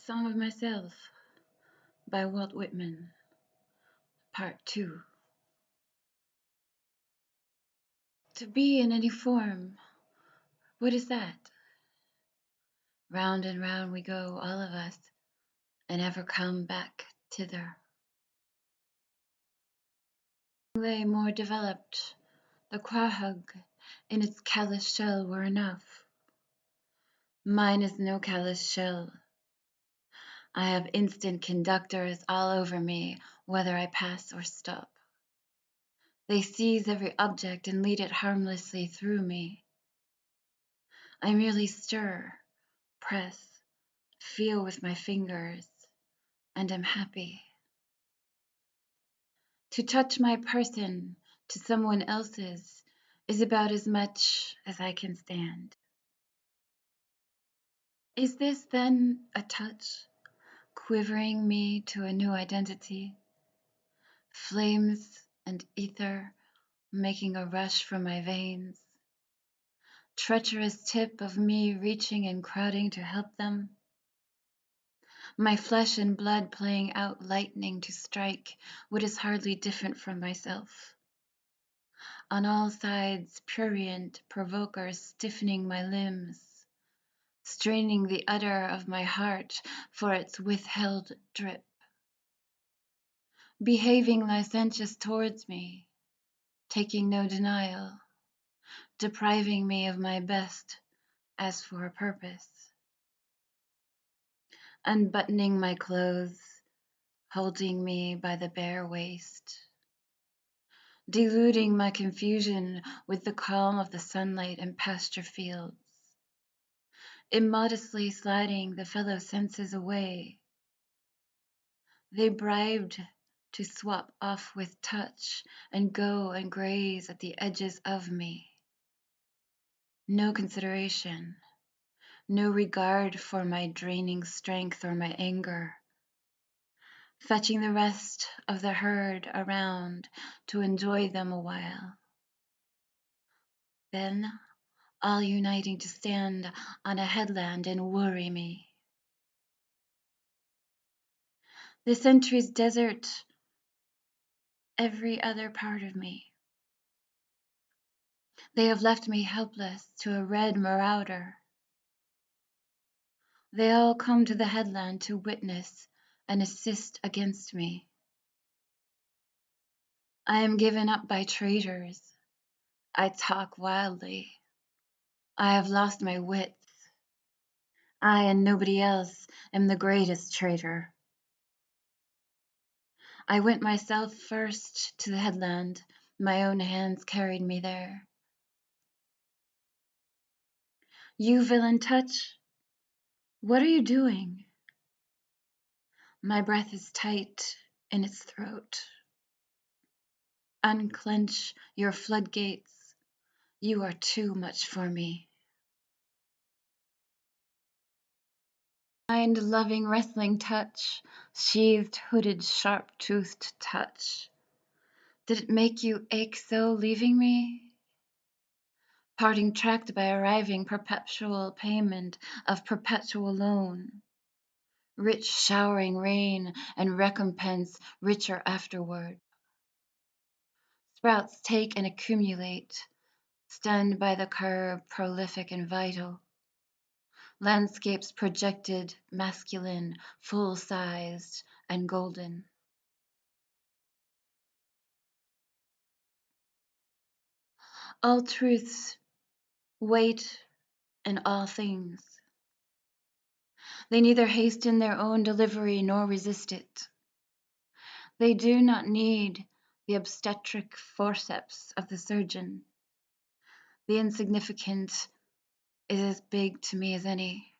Song of Myself by Walt Whitman, Part 2. To be in any form, what is that? Round and round we go, all of us, and ever come back thither. Lay more developed, the quahug in its callous shell were enough. Mine is no callous shell. I have instant conductors all over me, whether I pass or stop. They seize every object and lead it harmlessly through me. I merely stir, press, feel with my fingers, and am happy. To touch my person to someone else's is about as much as I can stand. Is this then a touch, quivering me to a new identity? Flames and ether making a rush from my veins, treacherous tip of me reaching and crowding to help them? My flesh and blood playing out lightning to strike what is hardly different from myself. On all sides, prurient provokers stiffening my limbs, straining the udder of my heart for its withheld drip. Behaving licentious towards me, taking no denial, depriving me of my best as for a purpose. Unbuttoning my clothes, holding me by the bare waist, deluding my confusion with the calm of the sunlight and pasture fields, immodestly sliding the fellow senses away. They bribed to swap off with touch and go and graze at the edges of me. No consideration, no regard for my draining strength or my anger, fetching the rest of the herd around to enjoy them a while. Then all uniting to stand on a headland and worry me. The centuries desert every other part of me. They have left me helpless to a red marauder. They all come to the headland to witness and assist against me. I am given up by traitors. I talk wildly. I have lost my wits. I and nobody else am the greatest traitor. I went myself first to the headland. My own hands carried me there. You villain touch, what are you doing? My breath is tight in its throat. Unclench your floodgates. You are too much for me. Mind-loving wrestling touch, sheathed, hooded, sharp-toothed touch. Did it make you ache so leaving me? Parting tracked by arriving perpetual payment of perpetual loan. Rich showering rain and recompense richer afterward. Sprouts take and accumulate, stunned by the curb, prolific and vital. Landscapes projected, masculine, full-sized, and golden. All truths wait in all things. They neither hasten their own delivery nor resist it. They do not need the obstetric forceps of the surgeon. The insignificant is as big to me as any.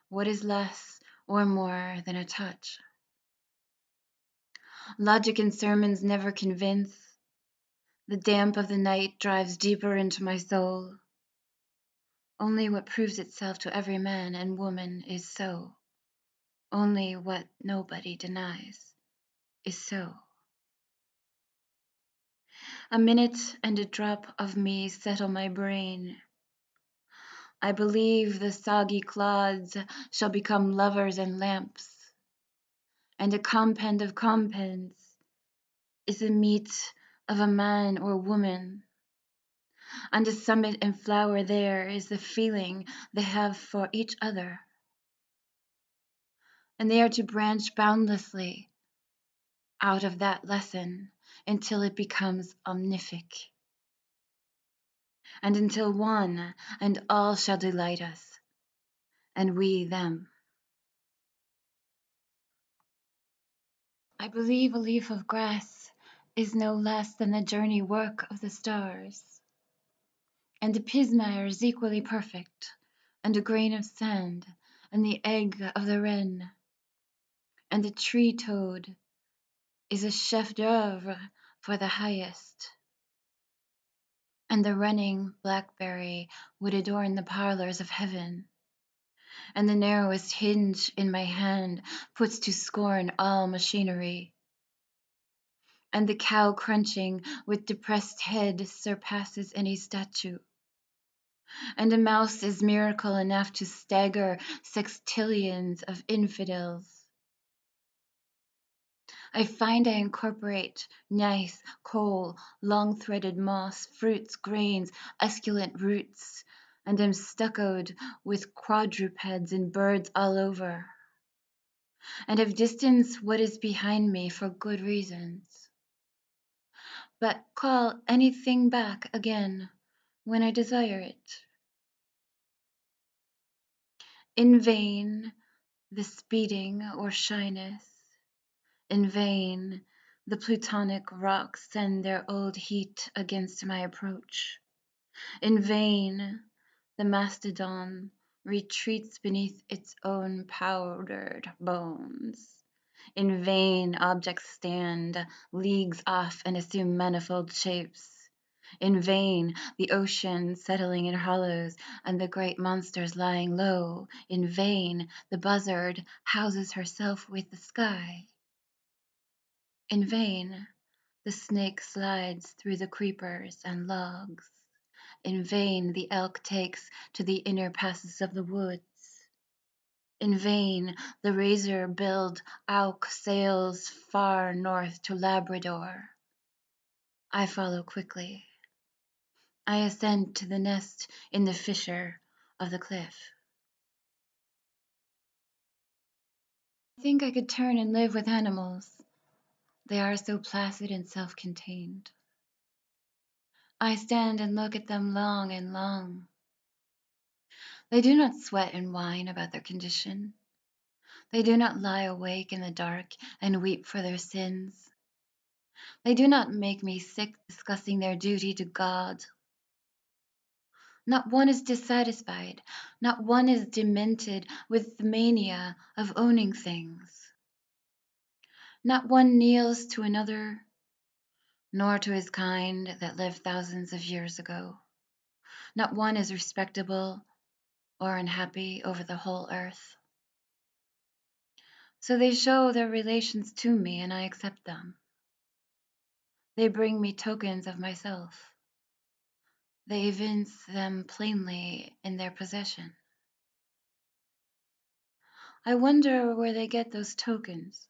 What is less or more than a touch? Logic and sermons never convince. The damp of the night drives deeper into my soul. Only what proves itself to every man and woman is so. Only what nobody denies is so. A minute and a drop of me settle my brain. I believe the soggy clods shall become lovers and lamps, and a compend of compends is the meat of a man or woman, and the summit and flower there is the feeling they have for each other, and they are to branch boundlessly out of that lesson until it becomes omnific, and until one and all shall delight us, and we them. I believe a leaf of grass is no less than the journey work of the stars, and the pismire is equally perfect, and a grain of sand, and the egg of the wren, and the tree toad is a chef d'oeuvre for the highest, and the running blackberry would adorn the parlors of heaven, and the narrowest hinge in my hand puts to scorn all machinery, and the cow crunching with depressed head surpasses any statue, and a mouse is miracle enough to stagger sextillions of infidels. I find I incorporate gneiss, coal, long-threaded moss, fruits, grains, esculent roots, and am stuccoed with quadrupeds and birds all over, and have distanced what is behind me for good reasons, but call anything back again when I desire it. In vain the speeding or shyness, in vain the plutonic rocks send their old heat against my approach. In vain the mastodon retreats beneath its own powdered bones. In vain objects stand leagues off and assume manifold shapes. In vain the ocean settling in hollows and the great monsters lying low. In vain the buzzard houses herself with the sky. In vain the snake slides through the creepers and logs. In vain the elk takes to the inner passes of the woods. In vain the razor-billed auk sails far north to Labrador. I follow quickly. I ascend to the nest in the fissure of the cliff. I think I could turn and live with animals. They are so placid and self-contained. I stand and look at them long and long. They do not sweat and whine about their condition. They do not lie awake in the dark and weep for their sins. They do not make me sick discussing their duty to God. Not one is dissatisfied, not one is demented with the mania of owning things. Not one kneels to another, nor to his kind that lived thousands of years ago. Not one is respectable or unhappy over the whole earth. So they show their relations to me, and I accept them. They bring me tokens of myself. They evince them plainly in their possession. I wonder where they get those tokens.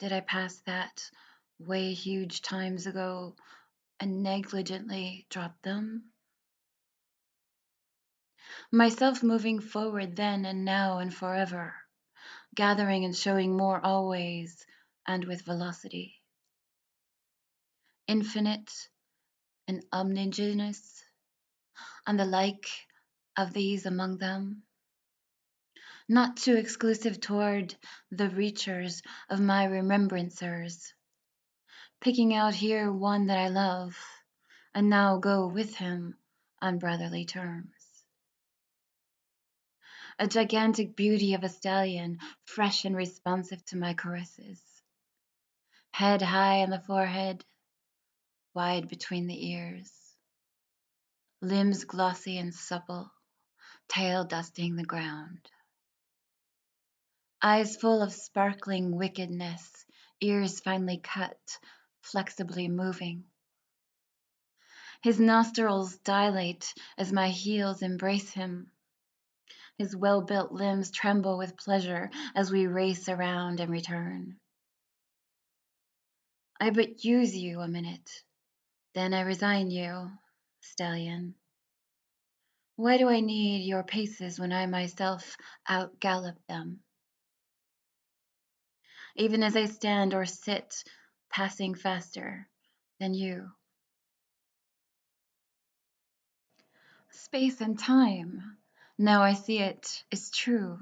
Did I pass that way huge times ago and negligently drop them? Myself moving forward then and now and forever, gathering and showing more always and with velocity. Infinite and omnigenous, and the like of these among them, not too exclusive toward the reachers of my remembrancers, picking out here one that I love, and now go with him on brotherly terms. A gigantic beauty of a stallion, fresh and responsive to my caresses, head high on the forehead, wide between the ears, limbs glossy and supple, tail dusting the ground. Eyes full of sparkling wickedness, ears finely cut, flexibly moving. His nostrils dilate as my heels embrace him. His well-built limbs tremble with pleasure as we race around and return. I but use you a minute, then I resign you, stallion. Why do I need your paces when I myself outgallop them? Even as I stand or sit, passing faster than you. Space and time, now I see it, is true,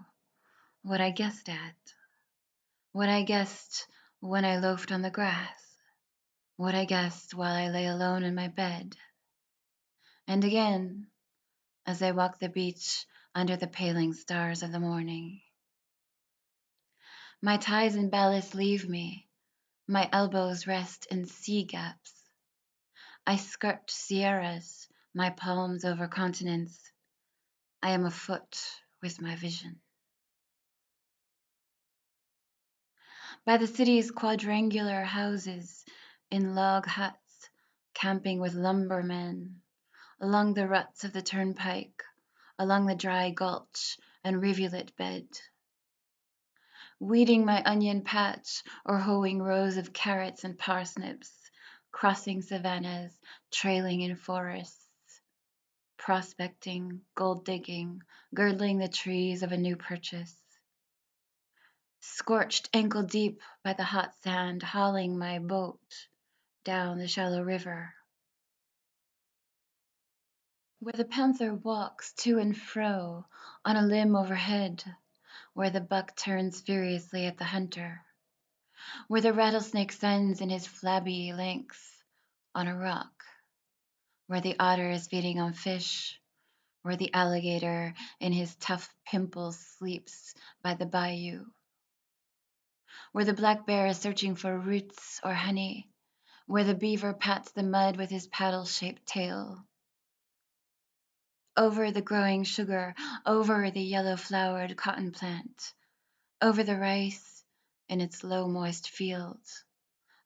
what I guessed at. What I guessed when I loafed on the grass. What I guessed while I lay alone in my bed. And again, as I walk the beach under the paling stars of the morning. My ties and ballast leave me. My elbows rest in sea gaps. I skirt sierras, my palms over continents. I am afoot with my vision. By the city's quadrangular houses, in log huts, camping with lumbermen, along the ruts of the turnpike, along the dry gulch and rivulet bed. Weeding my onion patch or hoeing rows of carrots and parsnips, crossing savannas, trailing in forests, prospecting, gold digging, girdling the trees of a new purchase. Scorched ankle deep by the hot sand, hauling my boat down the shallow river. Where the panther walks to and fro on a limb overhead, where the buck turns furiously at the hunter, where the rattlesnake sends in his flabby length on a rock, where the otter is feeding on fish, where the alligator in his tough pimples sleeps by the bayou, where the black bear is searching for roots or honey, where the beaver pats the mud with his paddle-shaped tail. Over the growing sugar, over the yellow-flowered cotton plant, over the rice in its low moist fields,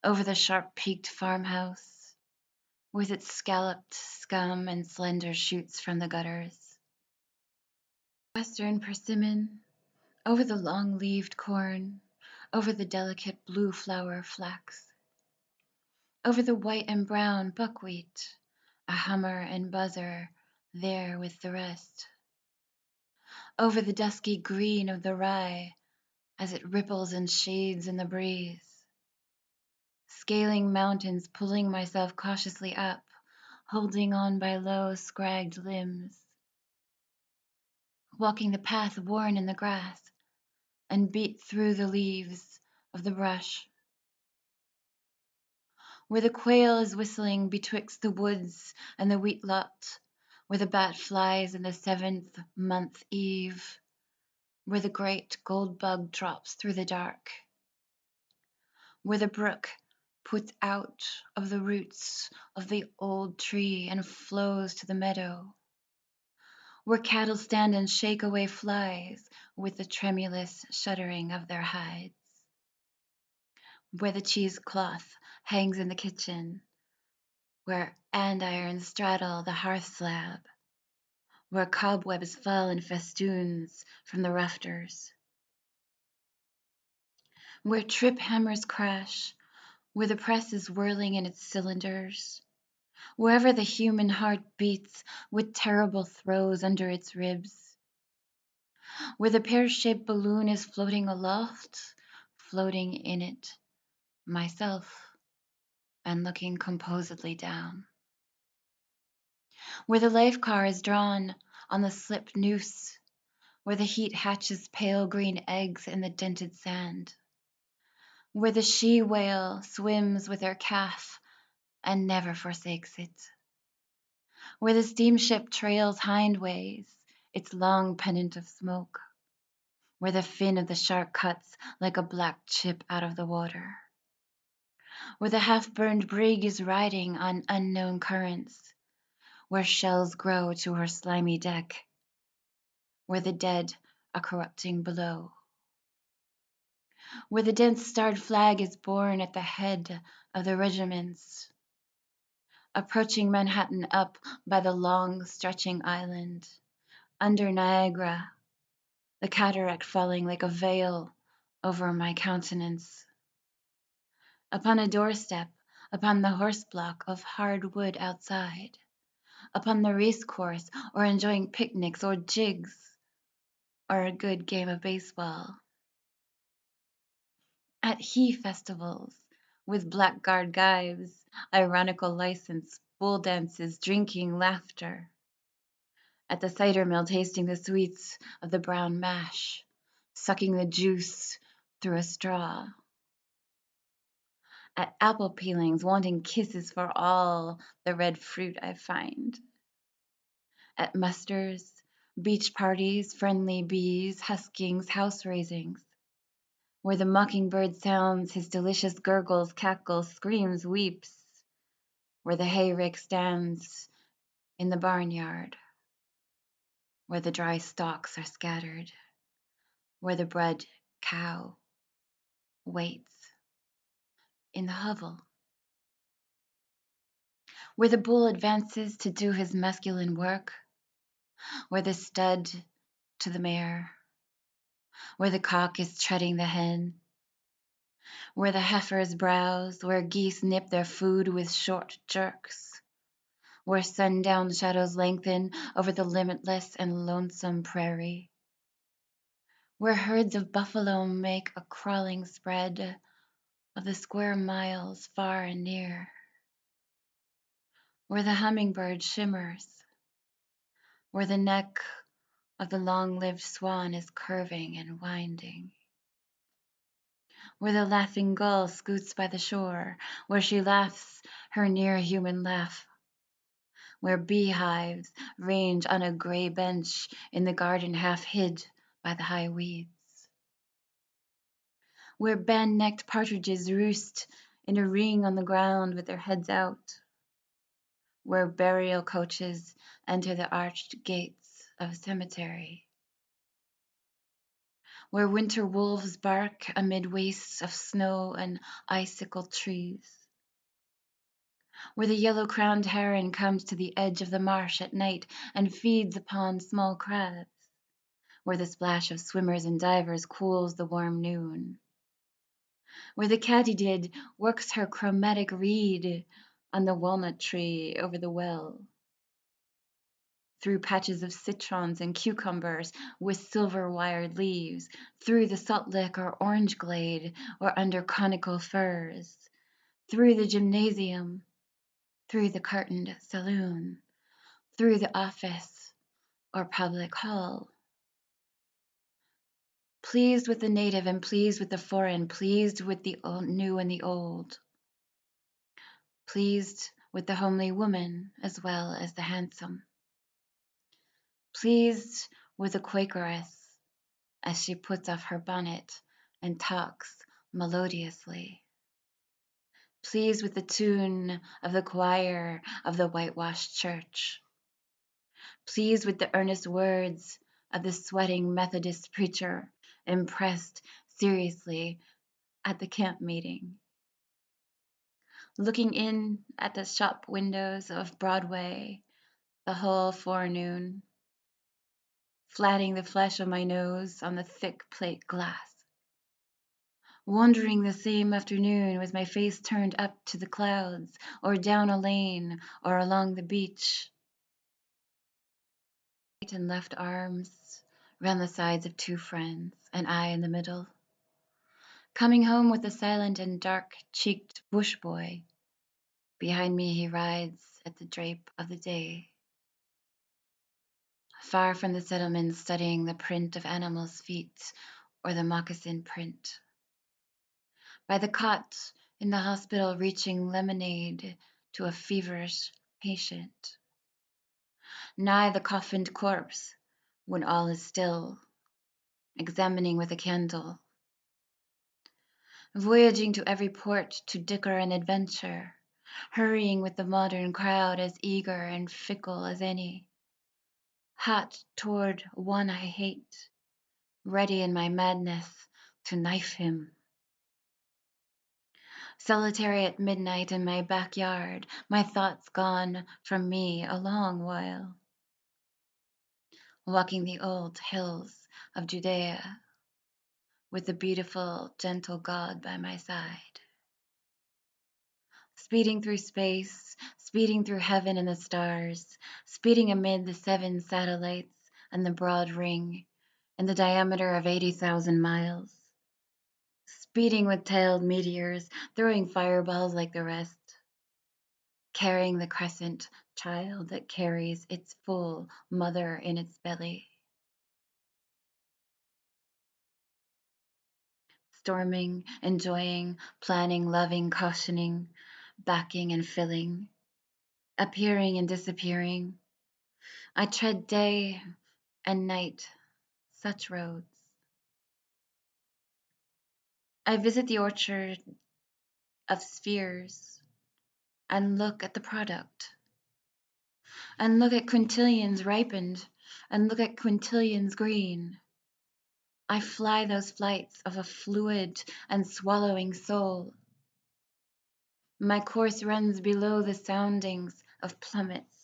over the sharp-peaked farmhouse, with its scalloped scum and slender shoots from the gutters. Western persimmon, over the long-leaved corn, over the delicate blue flower flax, over the white and brown buckwheat, a hummer and buzzer there with the rest, over the dusky green of the rye as it ripples and shades in the breeze, scaling mountains, pulling myself cautiously up, holding on by low, scragged limbs, walking the path worn in the grass and beat through the leaves of the brush, where the quail is whistling betwixt the woods and the wheat lot, where the bat flies in the 7th-month eve, where the great gold bug drops through the dark, where the brook puts out of the roots of the old tree and flows to the meadow, where cattle stand and shake away flies with the tremulous shuddering of their hides, where the cheesecloth hangs in the kitchen, where andirons straddle the hearth slab, where cobwebs fall in festoons from the rafters, where trip hammers crash, where the press is whirling in its cylinders, wherever the human heart beats with terrible throes under its ribs, where the pear-shaped balloon is floating aloft, floating in it, myself, and looking composedly down, where the life car is drawn on the slipped noose, where the heat hatches pale green eggs in the dented sand, where the she-whale swims with her calf and never forsakes it, where the steamship trails hindways its long pennant of smoke, where the fin of the shark cuts like a black chip out of the water, where the half-burned brig is riding on unknown currents, where shells grow to her slimy deck, where the dead are corrupting below, where the dense starred flag is borne at the head of the regiments, approaching Manhattan up by the long stretching island, under Niagara, the cataract falling like a veil over my countenance. Upon a doorstep, upon the horse block of hard wood outside, upon the race course, or enjoying picnics or jigs, or a good game of baseball. At he festivals, with blackguard gyves, ironical license, bull dances, drinking, laughter. At the cider mill, tasting the sweets of the brown mash, sucking the juice through a straw. At apple peelings, wanting kisses for all the red fruit I find. At musters, beach parties, friendly bees, huskings, house raisings, where the mockingbird sounds his delicious gurgles, cackles, screams, weeps, where the hayrick stands in the barnyard, where the dry stalks are scattered, where the bred cow waits in the hovel, where the bull advances to do his masculine work, where the stud to the mare, where the cock is treading the hen, where the heifers browse, where geese nip their food with short jerks, where sundown shadows lengthen over the limitless and lonesome prairie, where herds of buffalo make a crawling spread of the square miles far and near, where the hummingbird shimmers, where the neck of the long-lived swan is curving and winding, where the laughing gull scoots by the shore, where she laughs her near-human laugh, where beehives range on a gray bench in the garden half hid by the high weeds, where band-necked partridges roost in a ring on the ground with their heads out, where burial coaches enter the arched gates of a cemetery, where winter wolves bark amid wastes of snow and icicle trees, where the yellow-crowned heron comes to the edge of the marsh at night and feeds upon small crabs, where the splash of swimmers and divers cools the warm noon, where the katydid works her chromatic reed on the walnut tree over the well, through patches of citrons and cucumbers with silver-wired leaves, through the salt lick or orange glade or under conical firs, through the gymnasium, through the curtained saloon, through the office or public hall. Pleased with the native and pleased with the foreign, pleased with the new and the old, pleased with the homely woman as well as the handsome, pleased with the Quakeress as she puts off her bonnet and talks melodiously, pleased with the tune of the choir of the whitewashed church, pleased with the earnest words of the sweating Methodist preacher impressed seriously at the camp meeting, looking in at the shop windows of Broadway the whole forenoon, flatting the flesh of my nose on the thick plate glass, wandering the same afternoon with my face turned up to the clouds, or down a lane, or along the beach, right and left arms round the sides of two friends, and I in the middle, coming home with the silent and dark-cheeked bush boy. Behind me he rides at the drape of the day, far from the settlements, studying the print of animals' feet or the moccasin print. By the cot in the hospital, reaching lemonade to a feverish patient. Nigh the coffined corpse, when all is still, examining with a candle. Voyaging to every port to dicker and adventure, hurrying with the modern crowd as eager and fickle as any. Hot toward one I hate, ready in my madness to knife him. Solitary at midnight in my backyard, my thoughts gone from me a long while. Walking the old hills of Judea with the beautiful, gentle God by my side. Speeding through space, speeding through heaven and the stars, speeding amid the seven satellites and the broad ring in the diameter of 80,000 miles. Speeding with tailed meteors, throwing fireballs like the rest. Carrying the crescent child that carries its full mother in its belly. Storming, enjoying, planning, loving, cautioning, backing and filling, appearing and disappearing. I tread day and night such roads. I visit the orchard of spheres and look at the product, and look at quintillions ripened, and look at quintillions green. I fly those flights of a fluid and swallowing soul. My course runs below the soundings of plummets.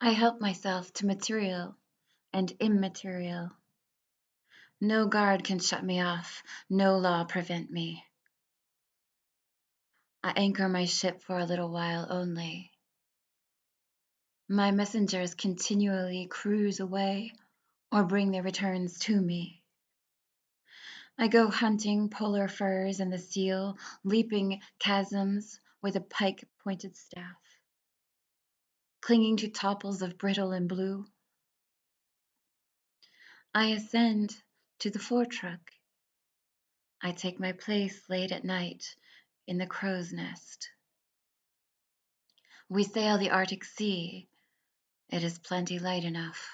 I help myself to material and immaterial. No guard can shut me off, no law prevent me. I anchor my ship for a little while only. My messengers continually cruise away or bring their returns to me. I go hunting polar furs and the seal, leaping chasms with a pike-pointed staff, clinging to topples of brittle and blue. I ascend to the foretruck. I take my place late at night in the crow's nest. We sail the Arctic Sea. It is plenty light enough.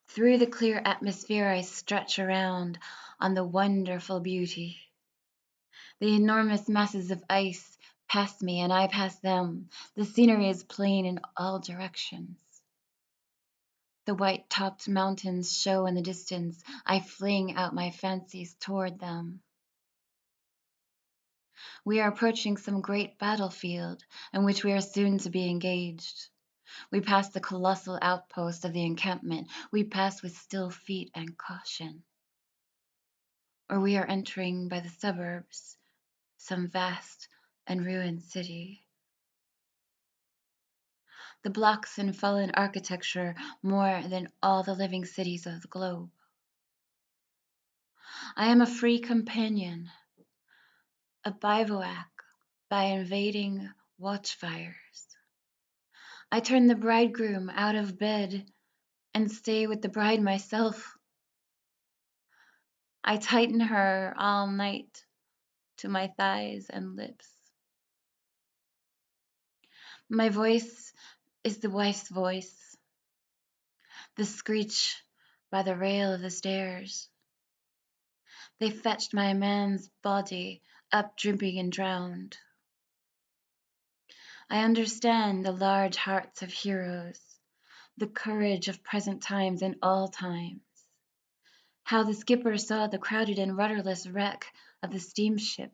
Through the clear atmosphere I stretch around on the wonderful beauty. The enormous masses of ice pass me and I pass them. The scenery is plain in all directions. The white-topped mountains show in the distance. I fling out my fancies toward them. We are approaching some great battlefield in which we are soon to be engaged. We pass the colossal outpost of the encampment. We pass with still feet and caution. Or we are entering by the suburbs some vast and ruined city. The blocks and fallen architecture more than all the living cities of the globe. I am a free companion, a bivouac by invading watchfires. I turn the bridegroom out of bed and stay with the bride myself. I tighten her all night to my thighs and lips. My voice is the wife's voice, the screech by the rail of the stairs. They fetched my man's body up dripping and drowned. I understand the large hearts of heroes, the courage of present times and all times. How the skipper saw the crowded and rudderless wreck of the steamship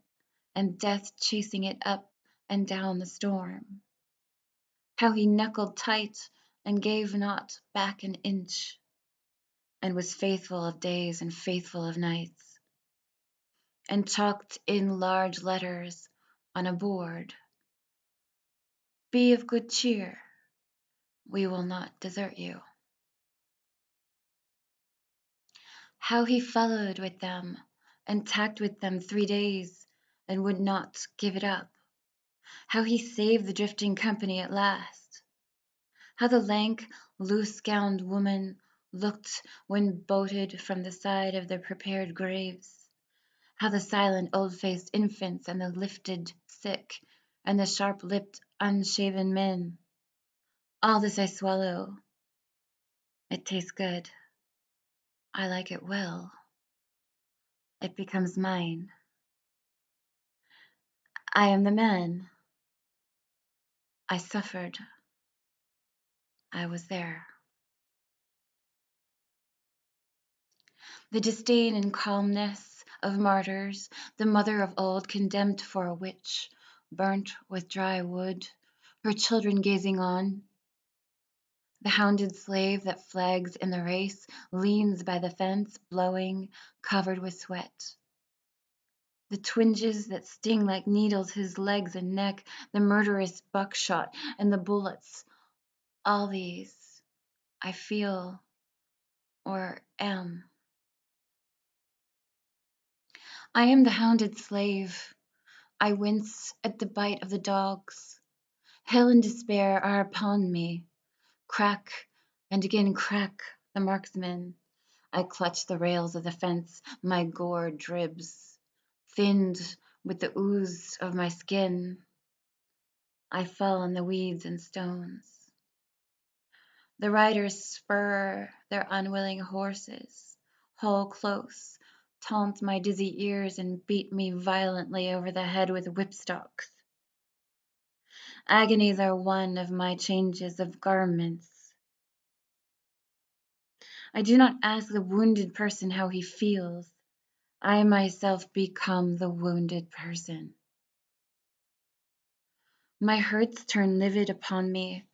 and death chasing it up and down the storm. How he knuckled tight and gave not back an inch, and was faithful of days and faithful of nights, and chalked in large letters on a board, "Be of good cheer, we will not desert you." How he followed with them and tacked with them 3 days and would not give it up. How he saved the drifting company at last. How the lank, loose-gowned woman looked when boated from the side of their prepared graves. How the silent, old-faced infants and the lifted sick and the sharp-lipped, unshaven men. All this I swallow. It tastes good. I like it well. It becomes mine. I am the man. I suffered. I was there. The disdain and calmness of martyrs, the mother of old condemned for a witch, burnt with dry wood, her children gazing on. The hounded slave that flags in the race leans by the fence, blowing, covered with sweat. The twinges that sting like needles his legs and neck, the murderous buckshot and the bullets, all these I feel or am. I am the hounded slave. I wince at the bite of the dogs. Hell and despair are upon me. Crack and again crack the marksman. I clutch the rails of the fence, my gore dribs. Thinned with the ooze of my skin, I fall on the weeds and stones. The riders spur their unwilling horses, haul close, taunt my dizzy ears, and beat me violently over the head with whipstocks. Agonies are one of my changes of garments. I do not ask the wounded person how he feels. I myself become the wounded person. My hurts turn livid upon me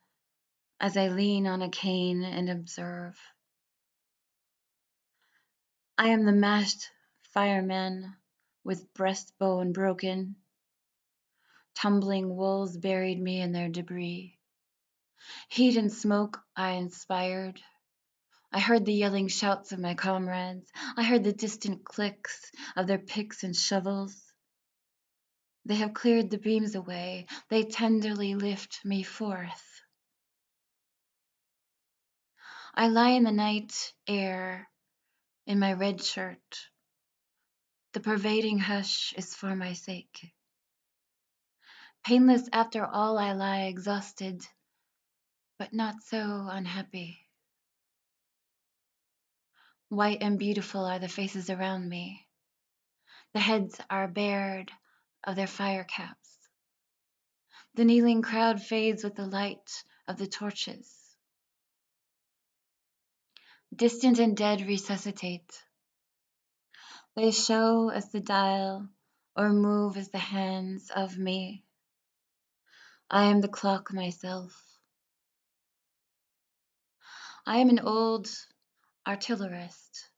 as I lean on a cane and observe. I am the mashed fireman with breastbone broken. Tumbling wolves buried me in their debris. Heat and smoke I inspired. I heard the yelling shouts of my comrades. I heard the distant clicks of their picks and shovels. They have cleared the beams away. They tenderly lift me forth. I lie in the night air in my red shirt. The pervading hush is for my sake. Painless after all I lie exhausted, but not so unhappy. White and beautiful are the faces around me. The heads are bared of their fire caps. The kneeling crowd fades with the light of the torches. Distant and dead resuscitate. They show as the dial or move as the hands of me. I am the clock myself. I am an old artillerist.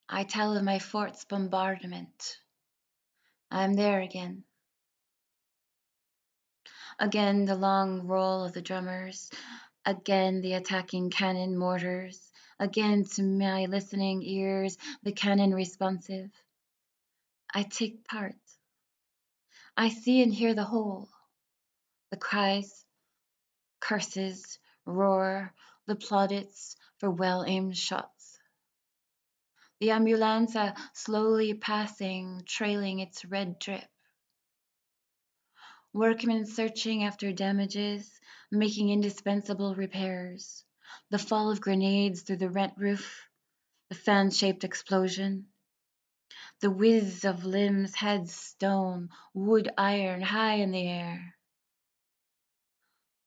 I tell of my fort's bombardment. I am there again. Again the long roll of the drummers. Again the attacking cannon mortars. Again to my listening ears the cannon responsive. I take part. I see and hear the whole. The cries, curses, roar, the plaudits for well-aimed shots. The ambulance slowly passing, trailing its red drip. Workmen searching after damages, making indispensable repairs. The fall of grenades through the rent roof, the fan-shaped explosion. The whiz of limbs, heads, stone, wood, iron, high in the air.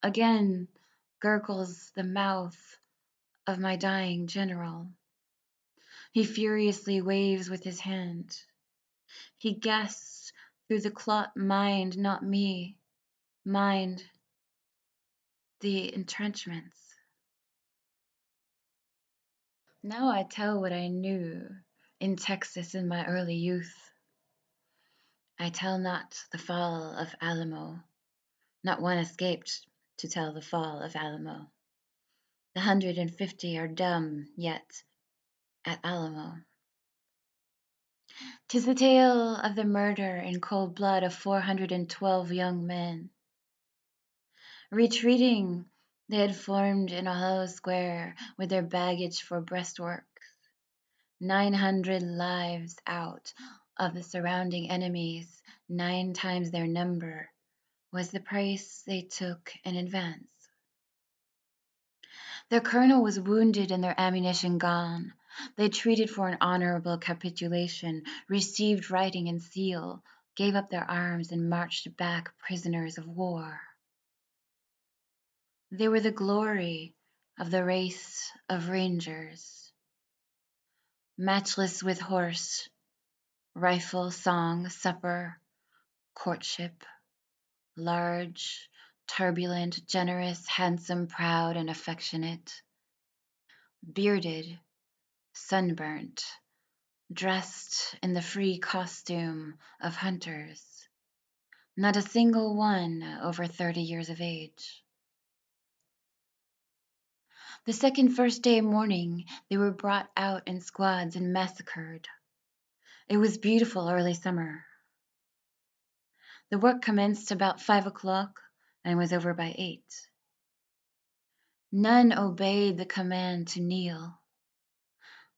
Again gurgles the mouth of my dying general. He furiously waves with his hand. He gasps through the clot, mind, not me, mind, the entrenchments. Now I tell what I knew in Texas in my early youth. I tell not the fall of Alamo. Not one escaped to tell the fall of Alamo. The 150 are dumb yet at Alamo. 'Tis the tale of the murder in cold blood of 412 young men. Retreating, they had formed in a hollow square with their baggage for breastworks. 900 lives out of the surrounding enemies, 9 times their number, was the price they took in advance. Their colonel was wounded and their ammunition gone. They treated for an honorable capitulation, received writing and seal, gave up their arms, and marched back prisoners of war. They were the glory of the race of rangers. Matchless with horse, Rifle, song, supper, courtship, large, turbulent, generous, handsome, proud, and affectionate, bearded, sunburnt, dressed in the free costume of hunters, not a single one over 30 years of age. The second first day morning, they were brought out in squads and massacred. It was beautiful early summer. The work commenced about 5 o'clock and was over by 8. None obeyed the command to kneel.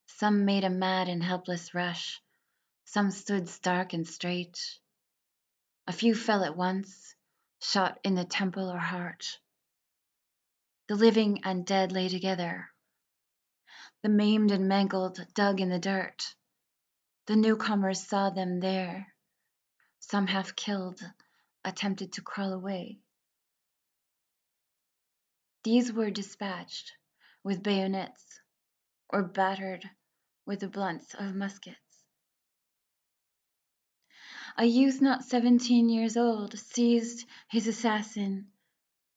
Some made a mad and helpless rush. Some stood stark and straight. A few fell at once, shot in the temple or heart. The living and dead lay together. The maimed and mangled dug in the dirt. The newcomers saw them there. Some half killed, attempted to crawl away. These were dispatched with bayonets or battered with the blunts of muskets. A youth not 17 years old seized his assassin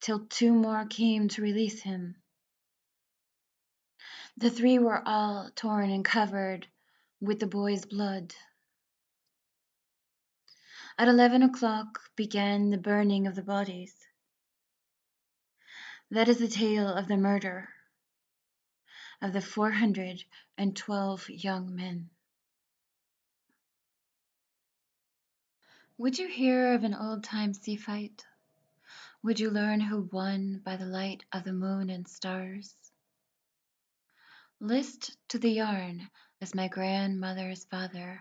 till 2 more came to release him. The 3 were all torn and covered with the boy's blood. At 11 o'clock began the burning of the bodies. That is the tale of the murder of the 412 young men. Would you hear of an old-time sea fight? Would you learn who won by the light of the moon and stars? List to the yarn as my grandmother's father,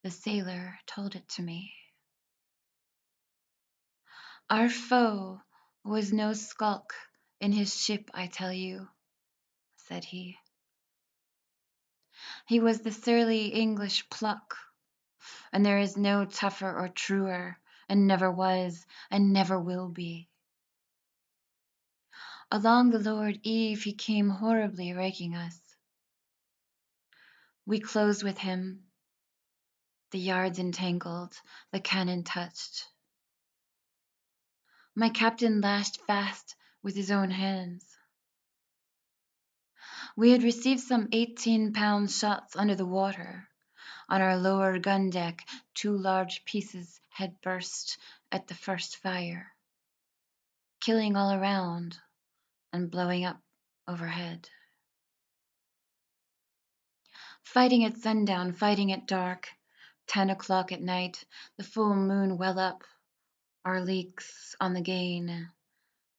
the sailor, told it to me. Our foe was no skulk in his ship, I tell you, said he. He was the surly English pluck, and there is no tougher or truer, and never was, and never will be. Along the Lord Eve he came horribly raking us. We closed with him, the yards entangled, the cannon touched. My captain lashed fast with his own hands. We had received some 18-pound shots under the water. On our lower gun deck, 2 large pieces had burst at the first fire, killing all around and blowing up overhead. Fighting at sundown, fighting at dark, 10 o'clock at night, the full moon well up, our leaks on the gain,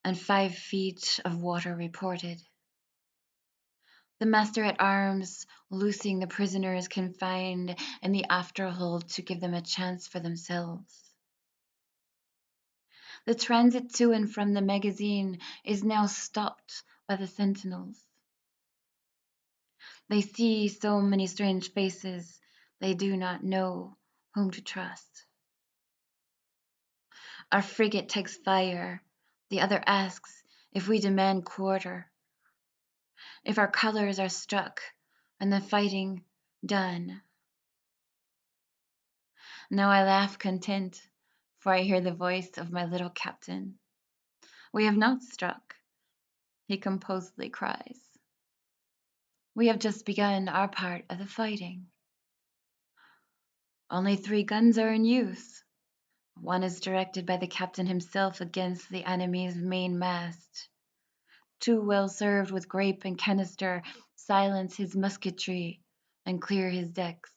and 5 feet of water reported. The master-at-arms loosing the prisoners confined in the after-hold to give them a chance for themselves. The transit to and from the magazine is now stopped by the sentinels. They see so many strange faces, they do not know whom to trust. Our frigate takes fire. The other asks if we demand quarter, if our colors are struck and the fighting done. Now I laugh content, for I hear the voice of my little captain. We have not struck, he composedly cries. We have just begun our part of the fighting. Only 3 guns are in use. One is directed by the captain himself against the enemy's mainmast. 2 well served with grape and canister silence his musketry and clear his decks.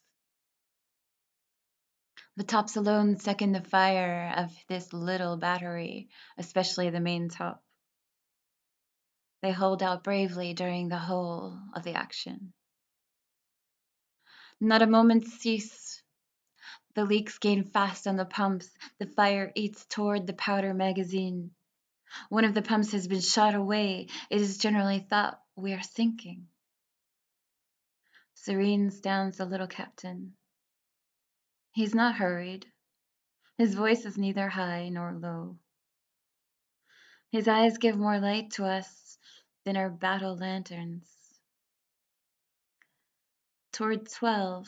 The tops alone second the fire of this little battery, especially the main top. They hold out bravely during the whole of the action. Not a moment's cease. The leaks gain fast on the pumps. The fire eats toward the powder magazine. One of the pumps has been shot away. It is generally thought we are sinking. Serene stands the little captain. He's not hurried. His voice is neither high nor low. His eyes give more light to us than our battle lanterns. Toward 12,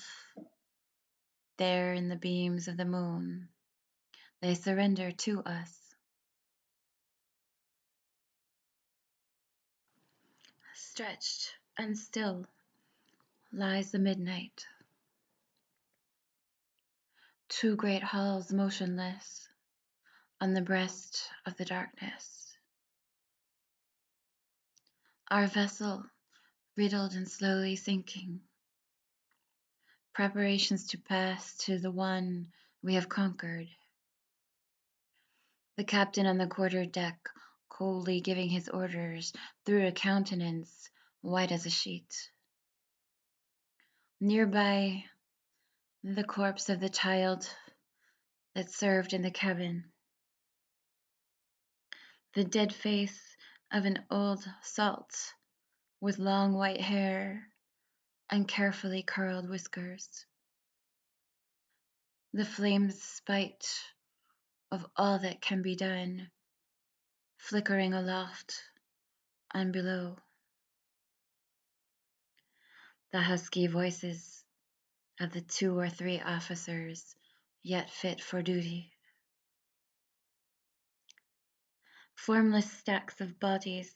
There in the beams of the moon, they surrender to us. Stretched and still lies the midnight. Two great halls motionless on the breast of the darkness. Our vessel riddled and slowly sinking. Preparations to pass to the one we have conquered. The captain on the quarter-deck coldly giving his orders through a countenance white as a sheet. Nearby, the corpse of the child that served in the cabin. The dead face of an old salt with long white hair and carefully curled whiskers. The flames spite of all that can be done, flickering aloft and below. The husky voices of the 2 or 3 officers yet fit for duty. Formless stacks of bodies,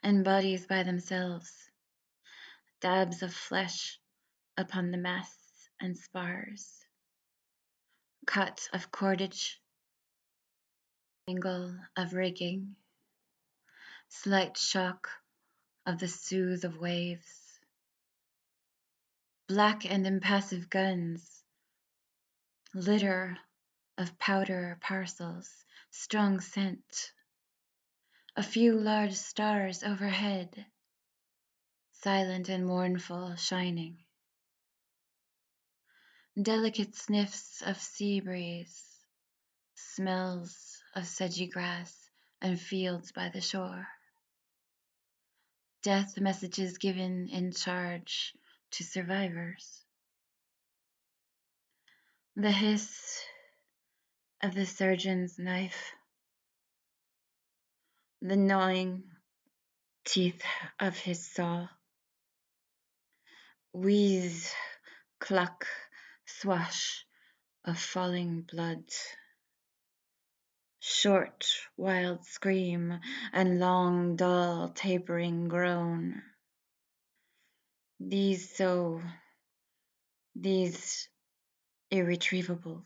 and bodies by themselves, dabs of flesh upon the masts and spars, cut of cordage, angle of rigging, slight shock of the soothe of waves, black and impassive guns, litter of powder parcels, strong scent, a few large stars overhead, silent and mournful shining, delicate sniffs of sea breeze, smells of sedgy grass and fields by the shore, death messages given in charge to survivors, the hiss of the surgeon's knife, the gnawing teeth of his saw, wheeze, cluck, swash of falling blood, short, wild scream and long, dull, tapering groan. These irretrievable.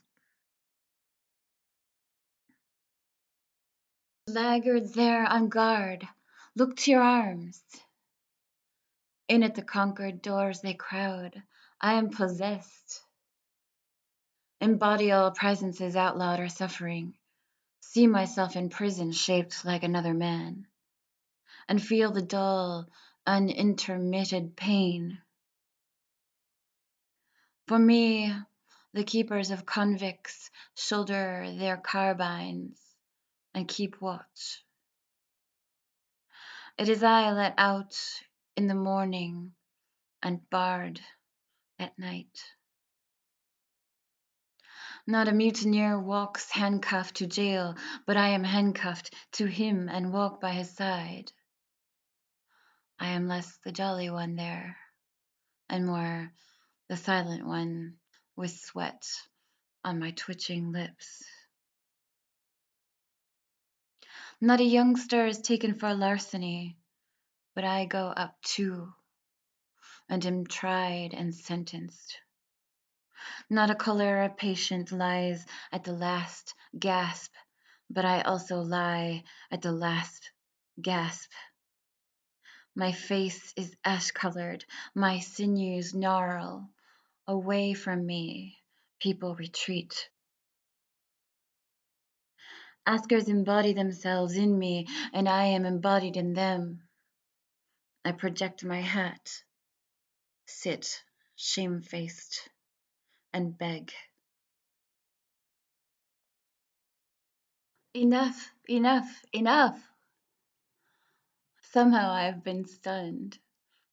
Laggards there on guard, look to your arms. In at the conquered doors they crowd. I am possessed. Embody all presences outlawed or suffering. See myself in prison shaped like another man. And feel the dull, unintermitted pain. For me, the keepers of convicts shoulder their carbines and keep watch. It is I let out in the morning and barred at night. Not a mutineer walks handcuffed to jail, but I am handcuffed to him and walk by his side. I am less the jolly one there, and more the silent one with sweat on my twitching lips. Not a youngster is taken for larceny, but I go up too, and am tried and sentenced. Not a cholera patient lies at the last gasp, but I also lie at the last gasp. My face is ash-colored, my sinews gnarl. Away from me, people retreat. Askers embody themselves in me, and I am embodied in them. I project my hat, sit shamefaced, and beg. Enough, enough, enough! Somehow I have been stunned.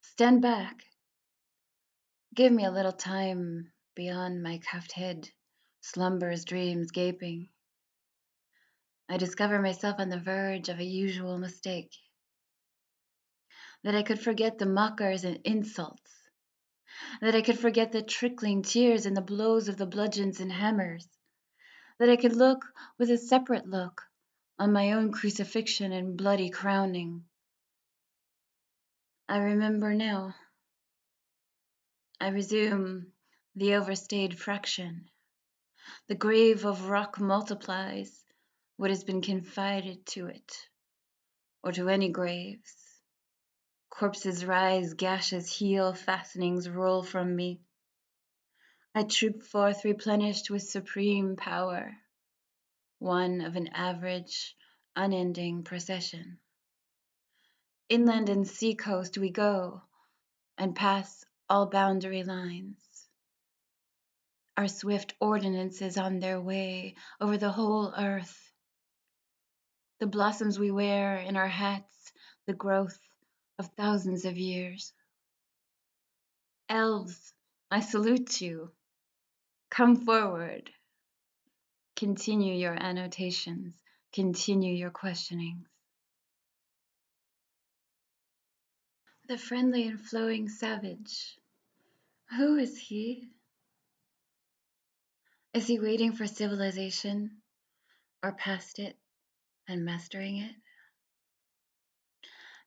Stand back. Give me a little time beyond my cuffed head, slumber's dreams gaping. I discover myself on the verge of a usual mistake. That I could forget the mockers and insults, that I could forget the trickling tears and the blows of the bludgeons and hammers, that I could look with a separate look on my own crucifixion and bloody crowning. I remember now. I resume the overstayed fraction. The grave of rock multiplies what has been confided to it, or to any graves. Corpses rise, gashes heal, fastenings roll from me. I troop forth replenished with supreme power, one of an average, unending procession. Inland and sea coast we go, and pass all boundary lines. Our swift ordinances on their way over the whole earth. The blossoms we wear in our hats, the growth of thousands of years. Elves, I salute you. Come forward. Continue your annotations. Continue your questionings. The friendly and flowing savage. Who is he? Is he waiting for civilization, or past it and mastering it?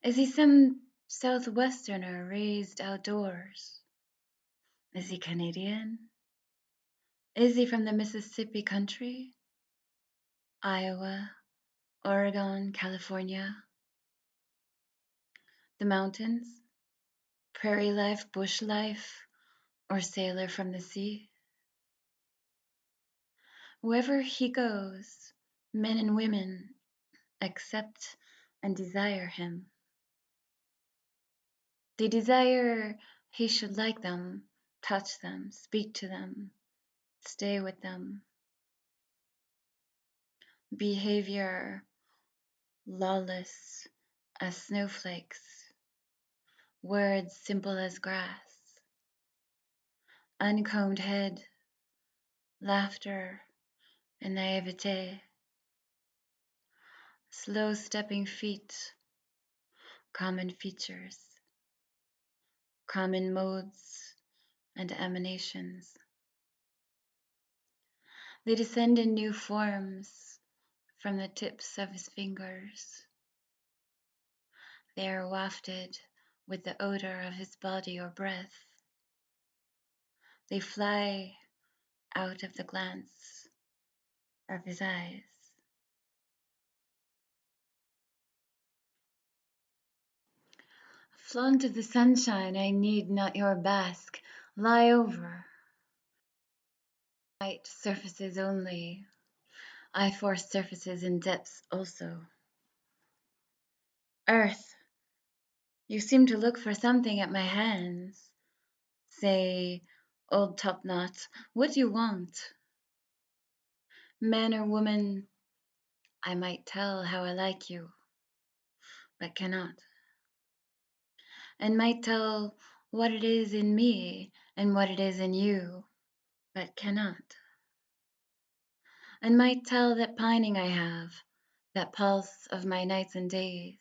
Is he some Southwesterner raised outdoors? Is he Canadian? Is he from the Mississippi country? Iowa, Oregon, California? The mountains? Prairie life, bush life, or sailor from the sea? Wherever he goes, men and women accept and desire him. They desire he should like them, touch them, speak to them, stay with them. Behavior lawless as snowflakes, words simple as grass, uncombed head, laughter and naivete, slow stepping feet, common features, common modes and emanations. They descend in new forms from the tips of his fingers. They are wafted with the odor of his body or breath. They fly out of the glance of his eyes. Flaunt of the sunshine, I need not your bask. Lie over. Light surfaces only. I force surfaces in depths also. Earth, you seem to look for something at my hands. Say, old topknot, what do you want? Man or woman, I might tell how I like you, but cannot. And might tell what it is in me and what it is in you, but cannot. And might tell that pining I have, that pulse of my nights and days.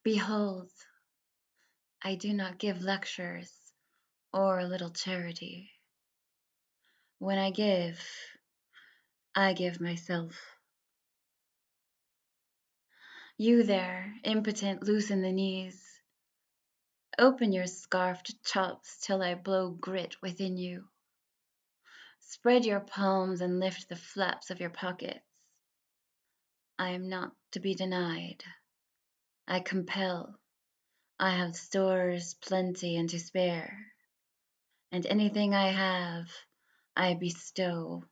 Behold, I do not give lectures or a little charity. When I give myself. You there, impotent, loosen the knees. Open your scarfed chops till I blow grit within you. Spread your palms and lift the flaps of your pockets. I am not to be denied. I compel. I have stores plenty and to spare. And anything I have, I bestow.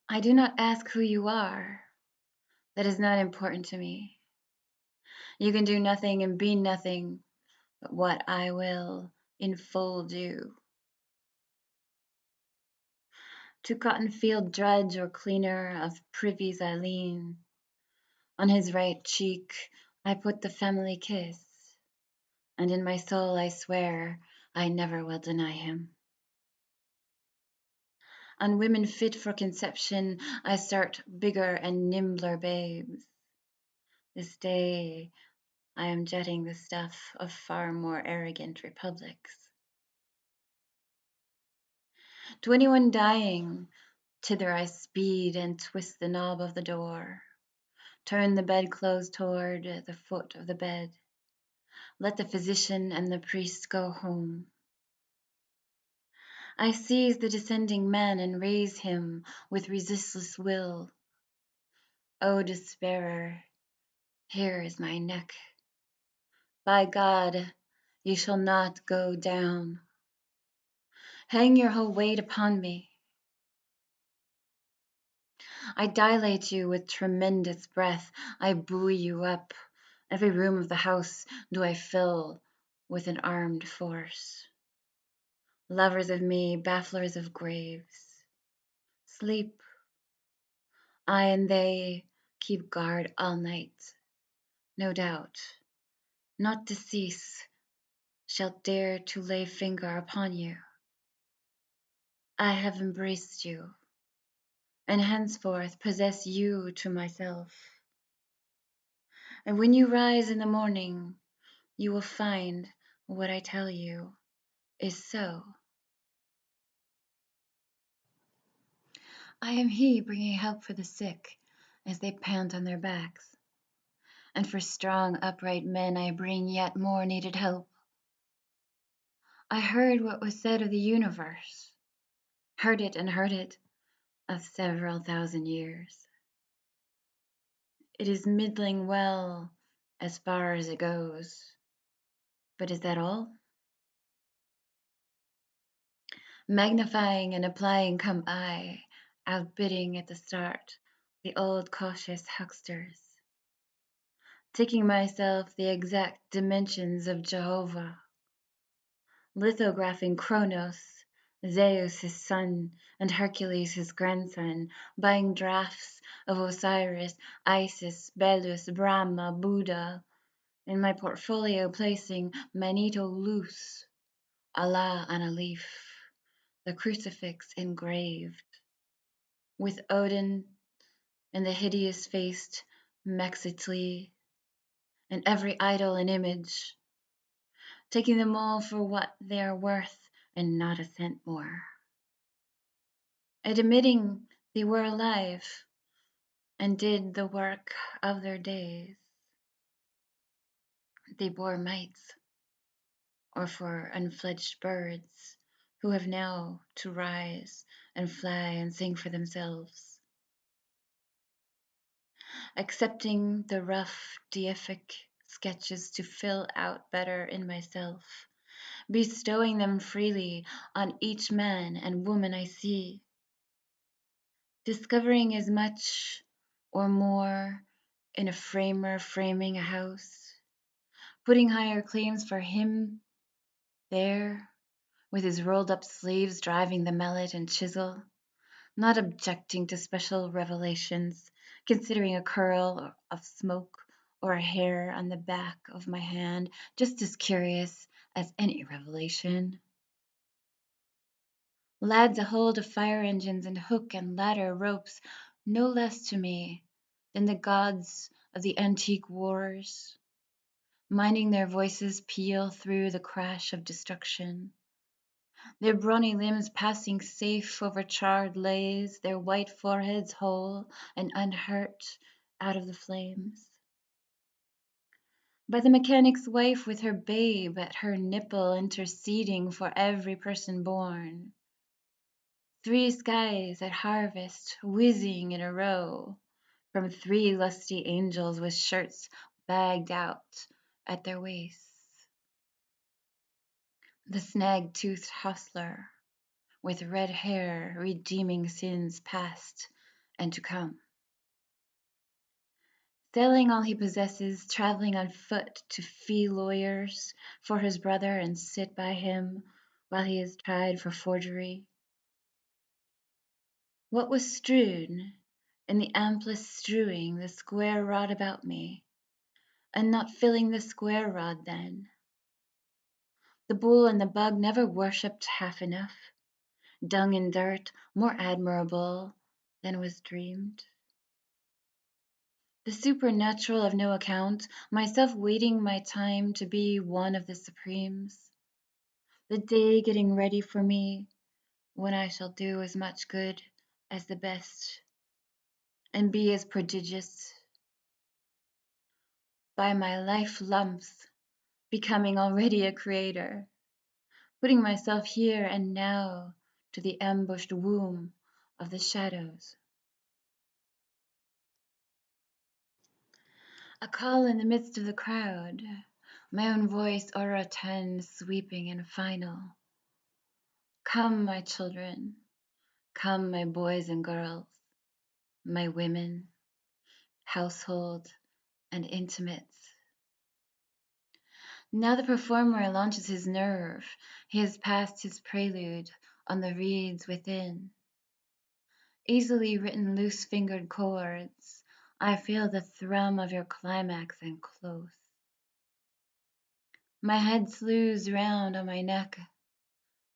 I do not ask who you are. That is not important to me. You can do nothing and be nothing but what I will in full do. To cotton field drudge or cleaner of privies I lean. On his right cheek I put the family kiss, and in my soul I swear I never will deny him. On women fit for conception I start bigger and nimbler babes. This day I am jetting the stuff of far more arrogant republics. 21 dying, thither I speed and twist the knob of the door. Turn the bedclothes toward the foot of the bed. Let the physician and the priest go home. I seize the descending man and raise him with resistless will. O despairer, here is my neck. By God, you shall not go down. Hang your whole weight upon me. I dilate you with tremendous breath. I buoy you up. Every room of the house do I fill with an armed force. Lovers of me, bafflers of graves. Sleep. I and they keep guard all night. No doubt, not decease shall dare to lay finger upon you. I have embraced you, and henceforth possess you to myself. And when you rise in the morning, you will find what I tell you is so. I am he bringing help for the sick as they pant on their backs. And for strong, upright men I bring yet more needed help. I heard what was said of the universe, heard it and heard it of several thousand years. It is middling well as far as it goes. But is that all? Magnifying and applying come I, outbidding at the start the old cautious hucksters, taking myself the exact dimensions of Jehovah, lithographing Kronos, Zeus his son, and Hercules his grandson, buying drafts of Osiris, Isis, Belus, Brahma, Buddha, in my portfolio placing Manito loose, Allah on a leaf, the crucifix engraved, with Odin and the hideous-faced Mexitli, and every idol an image, taking them all for what they are worth and not a cent more. Admitting they were alive and did the work of their days, they bore mites, or for unfledged birds who have now to rise and fly and sing for themselves, accepting the rough deific sketches to fill out better in myself, bestowing them freely on each man and woman I see, discovering as much or more in a framer framing a house, putting higher claims for him there with his rolled up sleeves driving the mallet and chisel, not objecting to special revelations, considering a curl of smoke or a hair on the back of my hand just as curious as any revelation. Lads ahold of fire engines and hook and ladder ropes no less to me than the gods of the antique wars, minding their voices peal through the crash of destruction, their brawny limbs passing safe over charred lays, their white foreheads whole and unhurt out of the flames. By the mechanic's wife with her babe at her nipple interceding for every person born. 3 skies at harvest whizzing in a row from 3 lusty angels with shirts bagged out at their waists. The snag-toothed hostler with red hair redeeming sins past and to come. Selling all he possesses, traveling on foot to fee lawyers for his brother and sit by him while he is tried for forgery. What was strewn in the amplest strewing the square rod about me, and not filling the square rod then? The bull and the bug never worshipped half enough. Dung and dirt more admirable than was dreamed. the supernatural of no account, myself waiting my time to be one of the supremes, the day getting ready for me when I shall do as much good as the best and be as prodigious by my life lumps, becoming already a creator, putting myself here and now to the ambushed womb of the shadows. A call in the midst of the crowd, my own voice aura 10 sweeping and final. Come, my children, come, my boys and girls, my women, household, and intimates. Now the performer launches his nerve. He has passed his prelude on the reeds within. Easily written loose-fingered chords, I feel the thrum of your climax and close. My head slews round on my neck.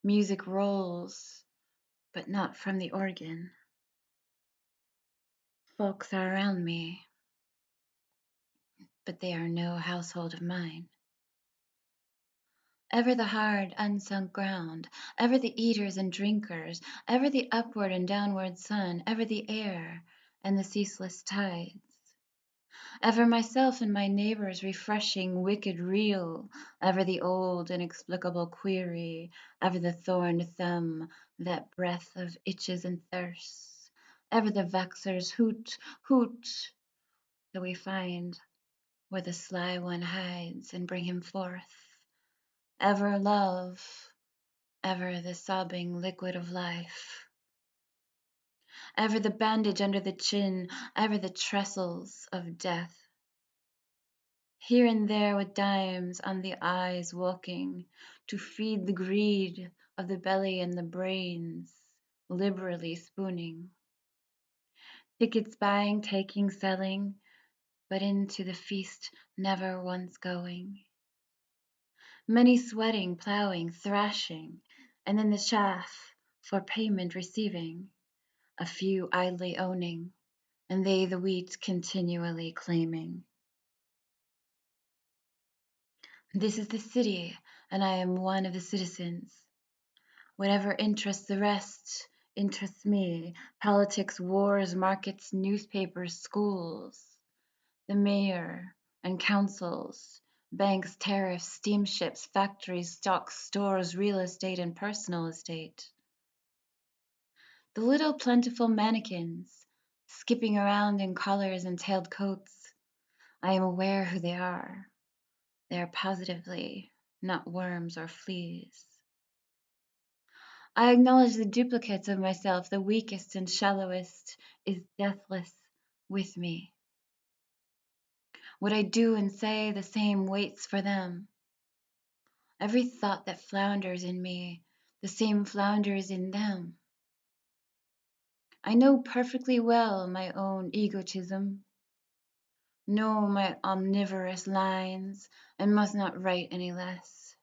Music rolls, but not from the organ. Folks are around me, but they are no household of mine. Ever the hard, unsunk ground, ever the eaters and drinkers, ever the upward and downward sun, ever the air and the ceaseless tides. Ever myself and my neighbors refreshing, wicked real, ever the old inexplicable query, ever the thorned thumb, that breath of itches and thirsts, ever the vexer's hoot, hoot, that we find where the sly one hides and bring him forth. Ever love, ever the sobbing liquid of life. Ever the bandage under the chin, ever the trestles of death. Here and there with dimes on the eyes walking, to feed the greed of the belly and the brains, liberally spooning. Tickets buying, taking, selling, but into the feast never once going. Many sweating, plowing, thrashing, and then the chaff for payment receiving, a few idly owning, and they the wheat continually claiming. This is the city, and I am one of the citizens. Whatever interests the rest interests me. Politics, wars, markets, newspapers, schools, the mayor and councils, banks, tariffs, steamships, factories, stocks, stores, real estate, and personal estate. The little plentiful mannequins, skipping around in collars and tailed coats, I am aware who they are. They are positively not worms or fleas. I acknowledge the duplicates of myself, the weakest and shallowest, is deathless with me. What I do and say, the same waits for them. Every thought that flounders in me, the same flounders in them. I know perfectly well my own egotism, know my omnivorous lines, and must not write any less.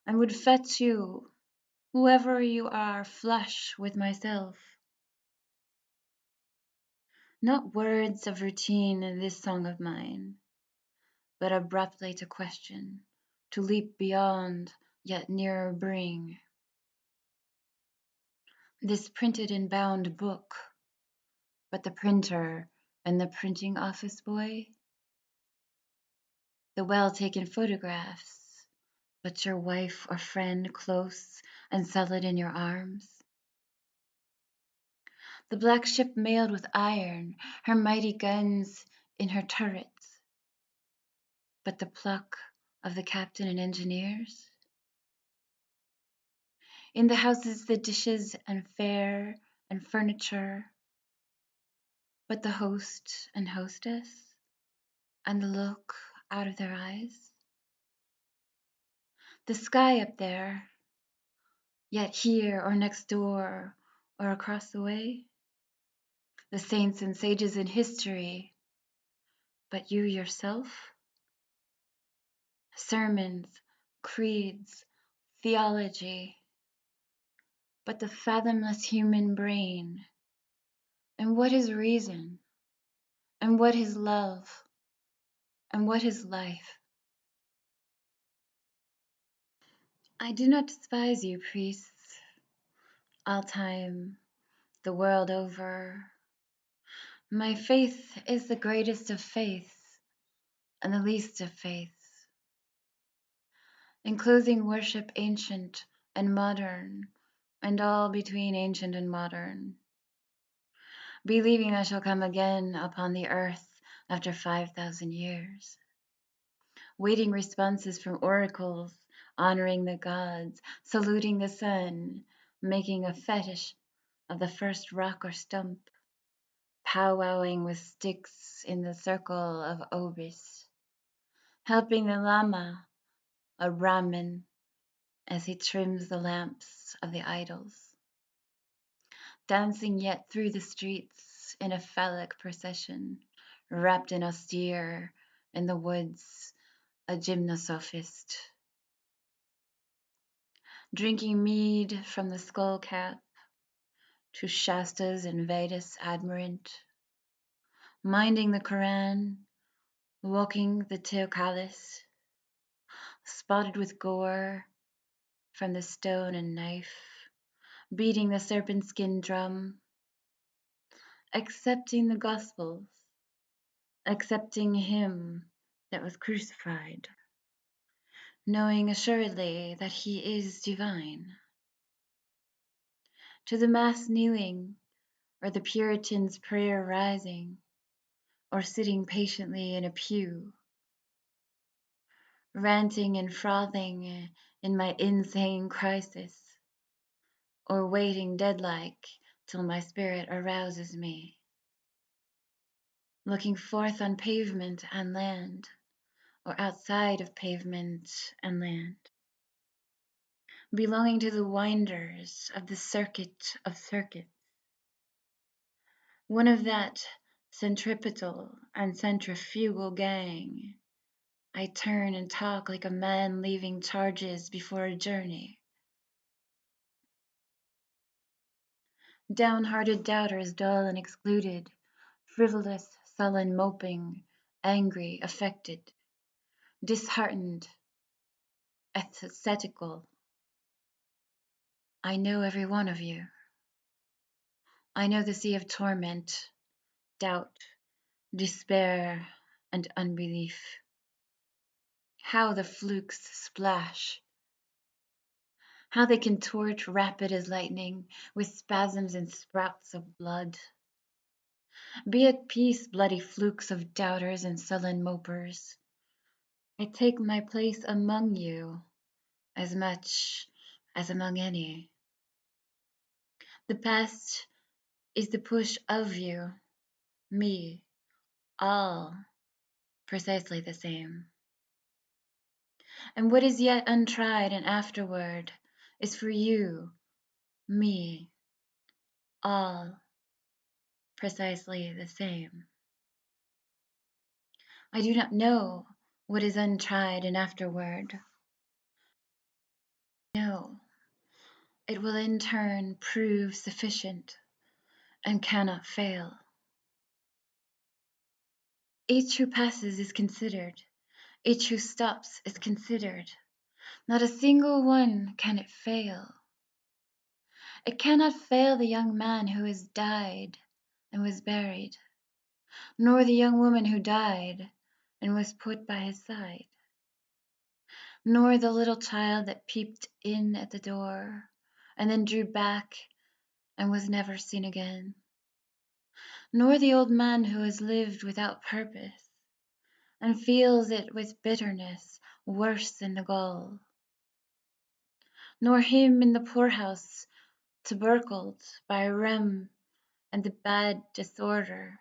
And would fetch you, whoever you are, flush with myself. Not words of routine in this song of mine, but abruptly to question, to leap beyond, yet nearer bring. This printed and bound book, but the printer and the printing office boy? The well-taken photographs, but your wife or friend close and settled in your arms? The black ship mailed with iron, her mighty guns in her turrets, but the pluck of the captain and engineers? In the houses the dishes and fare and furniture, but the host and hostess and the look out of their eyes? The sky up there, yet here or next door or across the way? The saints and sages in history, but you yourself? Sermons, creeds, theology, but the fathomless human brain. And what is reason? And what is love? And what is life? I do not despise you, priests, all time, the world over. My faith is the greatest of faiths and the least of faiths, enclosing worship ancient and modern, and all between ancient and modern, believing I shall come again upon the earth after 5,000 years, waiting responses from oracles, honoring the gods, saluting the sun, making a fetish of the first rock or stump, powwowing with sticks in the circle of obis, helping the lama, a Brahmin, as he trims the lamps of the idols, dancing yet through the streets in a phallic procession, wrapped in austere, in the woods, a gymnosophist, drinking mead from the skull cap to Shastas and Vedas admirant, minding the Koran, walking the Teocalis, spotted with gore from the stone and knife, beating the serpent skin drum, accepting the Gospels, accepting Him that was crucified, knowing assuredly that He is divine. To the Mass kneeling, or the Puritan's prayer rising, or sitting patiently in a pew, ranting and frothing in my insane crisis, or waiting dead-like till my spirit arouses me, looking forth on pavement and land, or outside of pavement and land, belonging to the winders of the circuit of circuits, one of that centripetal and centrifugal gang. I turn and talk like a man leaving charges before a journey. Downhearted doubters, dull and excluded, frivolous, sullen, moping, angry, affected, disheartened, ascetical. I know every one of you. I know the sea of torment, doubt, despair, and unbelief. How the flukes splash. How they contort rapid as lightning, with spasms and sprouts of blood. Be at peace, bloody flukes of doubters and sullen mopers. I take my place among you, as much as among any. The past is the push of you, me, all precisely the same. And what is yet untried and afterward is for you, me, all precisely the same. I do not know what is untried and afterward. No, it will in turn prove sufficient and cannot fail. Each who passes is considered. Each who stops is considered. Not a single one can it fail. It cannot fail the young man who has died and was buried, nor the young woman who died and was put by his side, nor the little child that peeped in at the door and then drew back and was never seen again, nor the old man who has lived without purpose and feels it with bitterness worse than the gall, nor him in the poorhouse tubercled by rem and the bad disorder,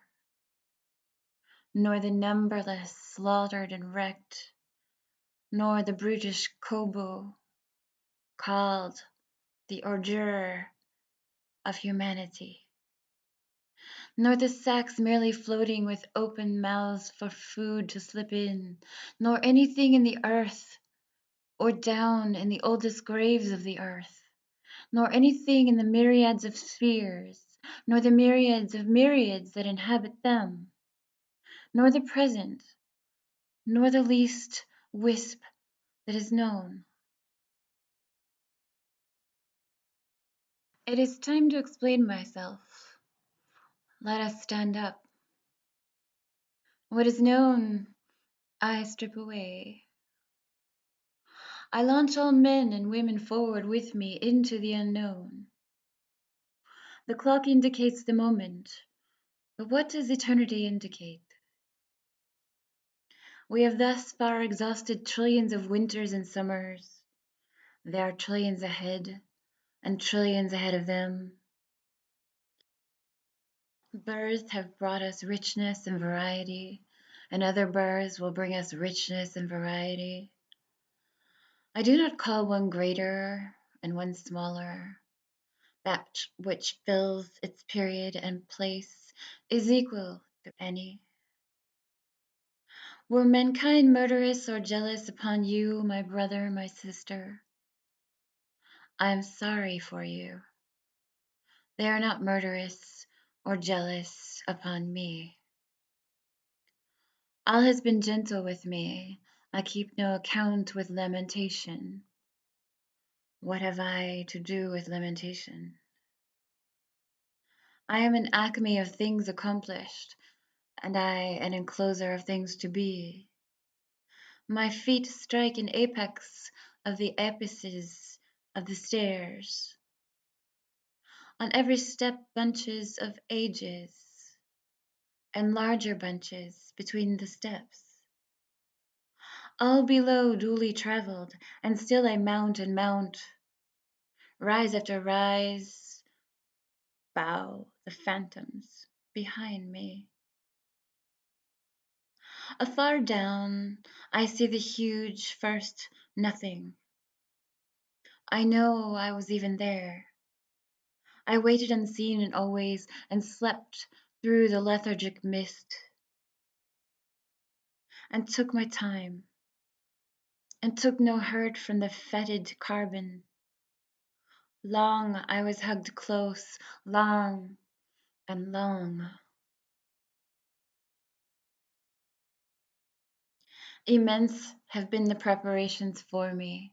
nor the numberless slaughtered and wrecked, nor the brutish kobo called the ordure of humanity, nor the sacks merely floating with open mouths for food to slip in, nor anything in the earth or down in the oldest graves of the earth, nor anything in the myriads of spheres, nor the myriads of myriads that inhabit them, nor the present, nor the least wisp that is known. It is time to explain myself. Let us stand up. What is known, I strip away. I launch all men and women forward with me into the unknown. The clock indicates the moment, but what does eternity indicate? We have thus far exhausted trillions of winters and summers. There are trillions ahead, and trillions ahead of them. Births have brought us richness and variety, and other births will bring us richness and variety. I do not call one greater and one smaller. That which fills its period and place is equal to any. Were mankind murderous or jealous upon you, my brother, my sister? I am sorry for you. They are not murderous or jealous upon me. All has been gentle with me. I keep no account with lamentation. What have I to do with lamentation? I am an acme of things accomplished, and I an encloser of things to be. My feet strike an apex of the apices of the stairs. On every step bunches of ages, and larger bunches between the steps. All below duly travelled, and still I mount and mount. Rise after rise, bow the phantoms behind me. Afar down, I see the huge first nothing. I know I was even there. I waited unseen and always, and slept through the lethargic mist, and took my time, and took no hurt from the fetid carbon. Long I was hugged close, long and long. Immense have been the preparations for me,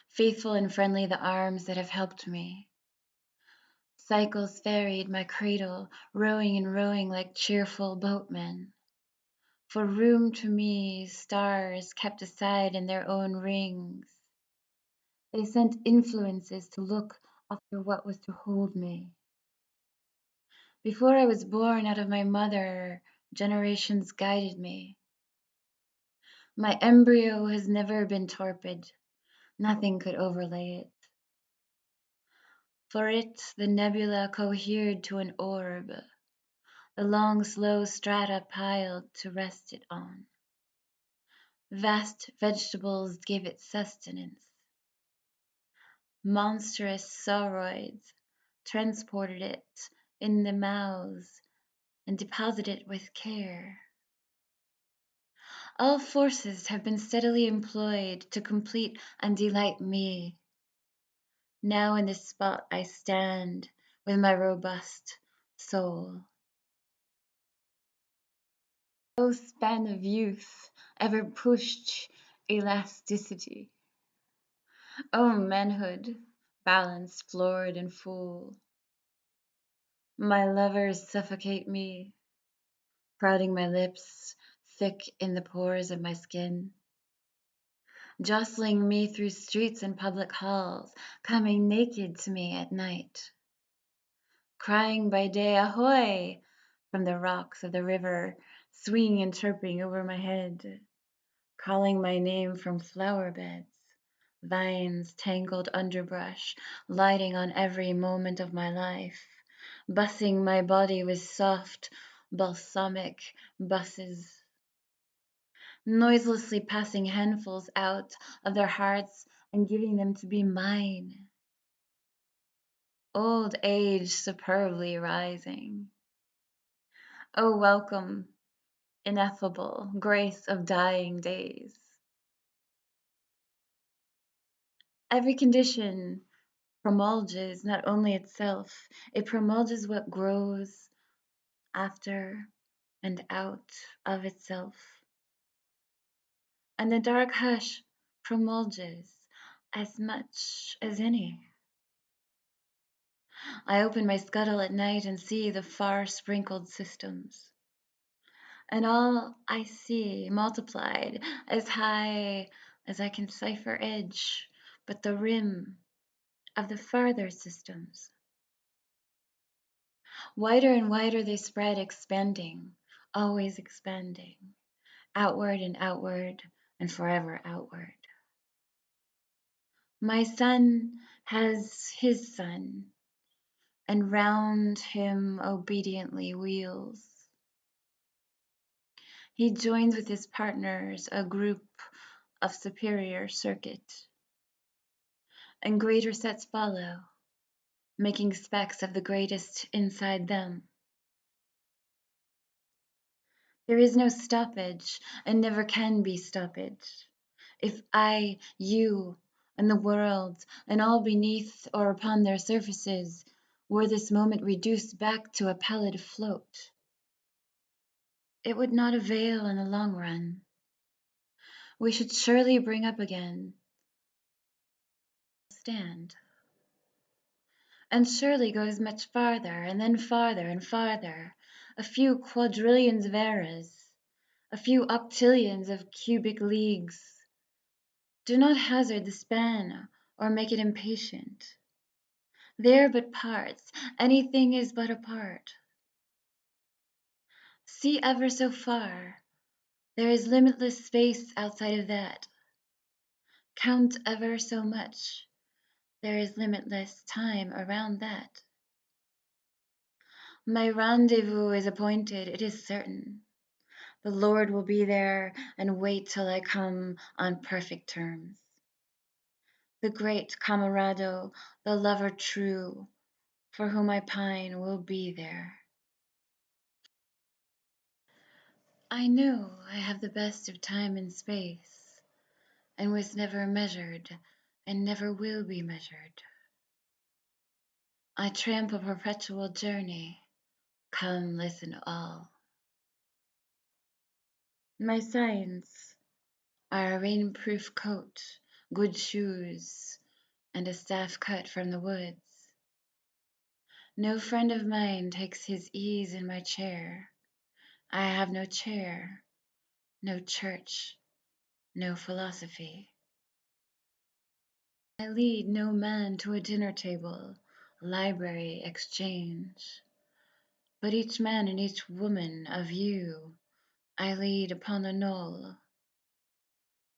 faithful and friendly the arms that have helped me. Cycles ferried my cradle, rowing and rowing like cheerful boatmen. For room to me, stars kept aside in their own rings. They sent influences to look after what was to hold me. Before I was born out of my mother, generations guided me. My embryo has never been torpid. Nothing could overlay it. For it, the nebula cohered to an orb, the long, slow strata piled to rest it on. Vast vegetables gave it sustenance. Monstrous sauroids transported it in the mouths and deposited it with care. All forces have been steadily employed to complete and delight me. Now in this spot I stand with my robust soul. O span of youth, ever pushed elasticity. O manhood, balanced, florid, and full. My lovers suffocate me, crowding my lips thick in the pores of my skin, jostling me through streets and public halls, coming naked to me at night, crying by day, ahoy, from the rocks of the river, swinging and chirping over my head, calling my name from flower beds, vines, tangled underbrush, lighting on every moment of my life, bussing my body with soft, balsamic busses, noiselessly passing handfuls out of their hearts and giving them to be mine. Old age superbly rising. Oh, welcome, ineffable grace of dying days. Every condition promulges not only itself, it promulges what grows after, and out of itself, and the dark hush promulges as much as any. I open my scuttle at night and see the far sprinkled systems, and all I see multiplied as high as I can cipher edge, but the rim of the farther systems. Wider and wider they spread, expanding, always expanding, outward and forever outward. My sun has his sun, and round him obediently wheels. He joins with his partners a group of superior circuit, and greater sets follow, making specks of the greatest inside them. There is no stoppage, and never can be stoppage. If I, you, and the world, and all beneath or upon their surfaces, were this moment reduced back to a pallid float, it would not avail in the long run. We should surely bring up again, stand, and surely goes much farther, and then farther and farther, a few quadrillions of eras, a few octillions of cubic leagues. Do not hazard the span or make it impatient. They are but parts, anything is but a part. See ever so far, there is limitless space outside of that. Count ever so much, there is limitless time around that. My rendezvous is appointed, it is certain. The Lord will be there and wait till I come on perfect terms. The great camarado, the lover true, for whom I pine, will be there. I know I have the best of time and space, and was never measured, and never will be measured. I tramp a perpetual journey. Come, listen all. My signs are a rain-proof coat, good shoes, and a staff cut from the woods. No friend of mine takes his ease in my chair. I have no chair, no church, no philosophy. I lead no man to a dinner table, library, exchange, but each man and each woman of you I lead upon the knoll,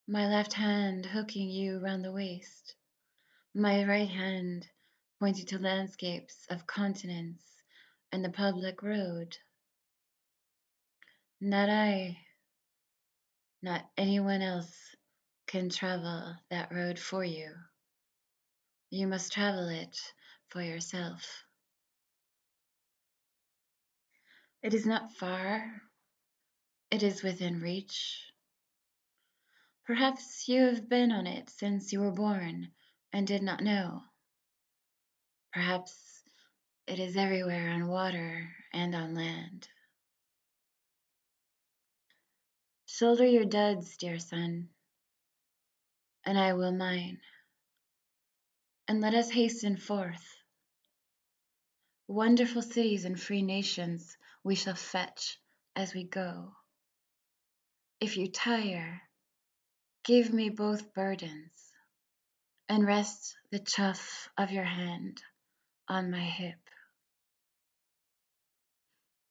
my left hand hooking you round the waist, my right hand pointing to landscapes of continents and the public road. Not I, not anyone else can travel that road for you. You must travel it for yourself. It is not far, it is within reach. Perhaps you have been on it since you were born and did not know. Perhaps it is everywhere on water and on land. Shoulder your duds, dear son, and I will mine. And let us hasten forth. Wonderful cities and free nations we shall fetch as we go. If you tire, give me both burdens, and rest the chuff of your hand on my hip.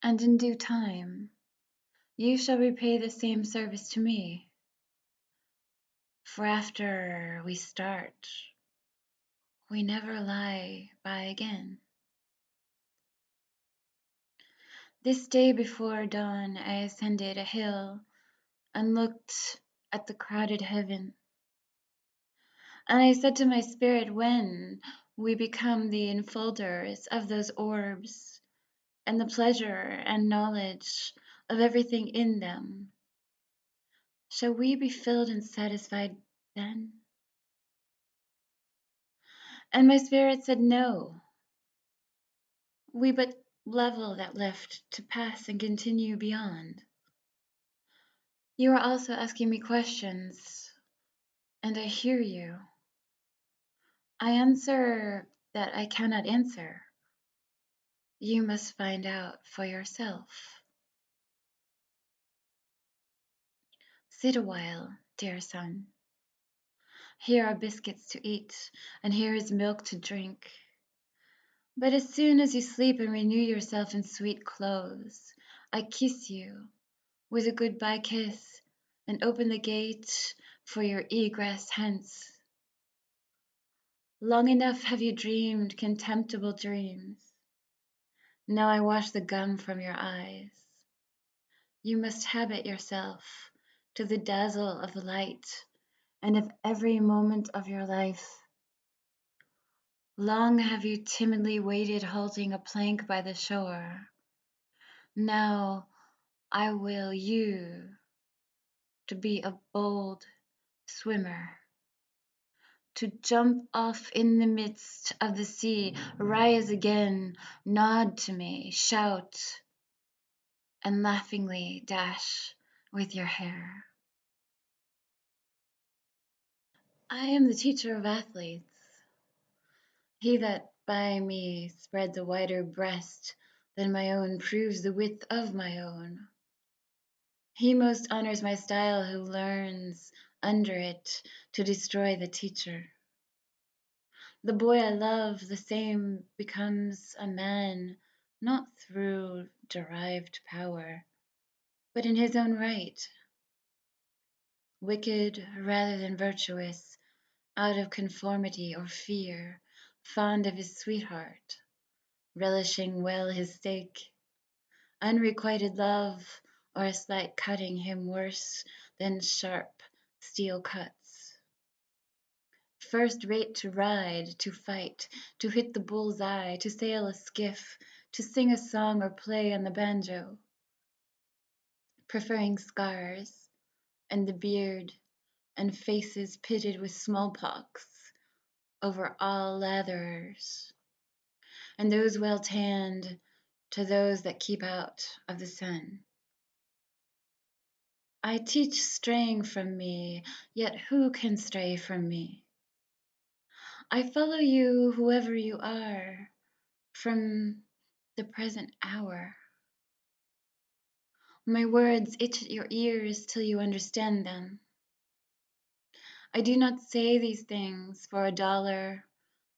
And in due time, you shall repay the same service to me. For after we start, we never lie by again. This day before dawn, I ascended a hill and looked at the crowded heaven. And I said to my spirit, when we become the enfolders of those orbs, and the pleasure and knowledge of everything in them, shall we be filled and satisfied then? And my spirit said, no, we but level that lift to pass and continue beyond. You are also asking me questions, and I hear you. I answer that I cannot answer. You must find out for yourself. Sit a while, dear son. Here are biscuits to eat, and here is milk to drink. But as soon as you sleep and renew yourself in sweet clothes, I kiss you with a goodbye kiss and open the gate for your egress hence. Long enough have you dreamed contemptible dreams. Now I wash the gum from your eyes. You must habit yourself to the dazzle of the light and of every moment of your life. Long have you timidly waited halting a plank by the shore. Now I will you to be a bold swimmer, to jump off in the midst of the sea, rise again, nod to me, shout, and laughingly dash with your hair. I am the teacher of athletes. He that by me spreads a wider breast than my own proves the width of my own. He most honors my style who learns under it to destroy the teacher. The boy I love, the same becomes a man, not through derived power, but in his own right, wicked rather than virtuous, out of conformity or fear, fond of his sweetheart, relishing well his steak, unrequited love or a slight cutting him worse than sharp steel cuts. First rate to ride, to fight, to hit the bull's eye, to sail a skiff, to sing a song or play on the banjo, preferring scars and the beard and faces pitted with smallpox over all latherers, and those well tanned to those that keep out of the sun. I teach straying from me, yet who can stray from me? I follow you, whoever you are, from the present hour. My words itch at your ears till you understand them. I do not say these things for $1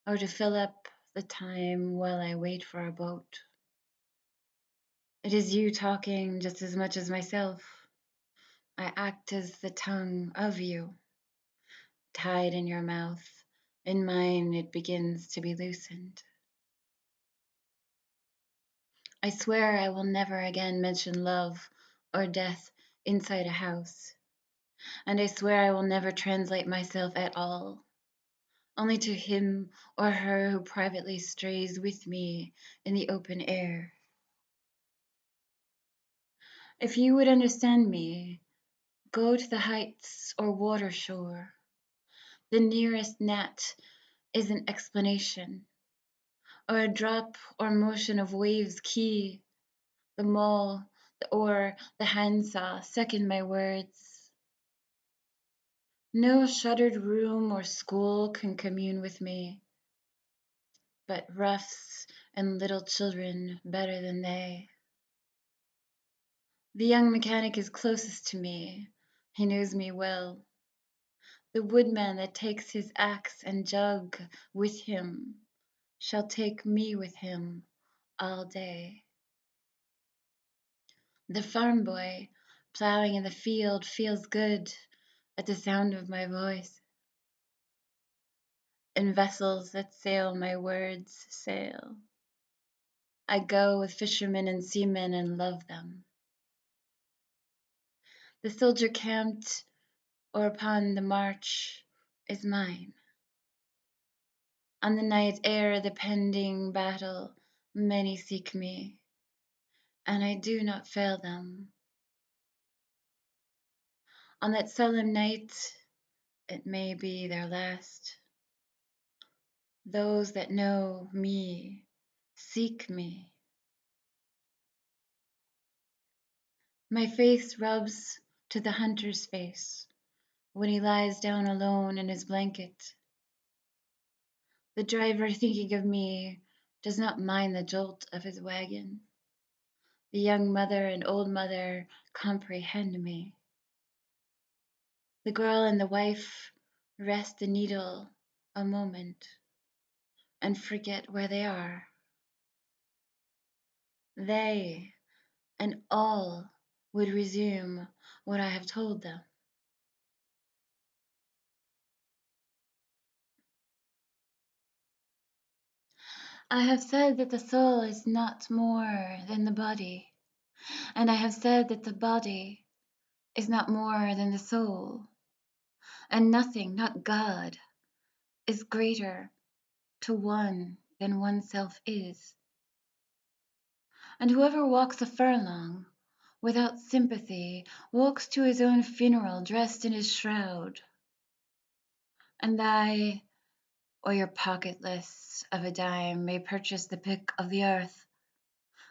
or to fill up the time while I wait for a boat. It is you talking just as much as myself. I act as the tongue of you, tied in your mouth. In mine it begins to be loosened. I swear I will never again mention love or death inside a house. And I swear I will never translate myself at all, only to him or her who privately strays with me in the open air. If you would understand me, go to the heights or water shore. The nearest gnat is an explanation, or a drop or motion of waves key. The maul, the oar, the handsaw second my words. No shuttered room or school can commune with me, but roughs and little children better than they. The young mechanic is closest to me. He knows me well. The woodman that takes his axe and jug with him shall take me with him all day. The farm boy plowing in the field feels good at the sound of my voice. And vessels that sail my words sail. I go with fishermen and seamen and love them. The soldier camped or upon the march is mine. On the night air, the pending battle, many seek me, and I do not fail them. On that solemn night, it may be their last. Those that know me seek me. My face rubs to the hunter's face when he lies down alone in his blanket. The driver, thinking of me, does not mind the jolt of his wagon. The young mother and old mother comprehend me. The girl and the wife rest the needle a moment and forget where they are. They and all would resume what I have told them. I have said that the soul is not more than the body, and I have said that the body is not more than the soul, and nothing, not God, is greater to one than oneself is. And whoever walks a furlong without sympathy walks to his own funeral dressed in his shroud. And I, or your pocketless of a dime, may purchase the pick of the earth,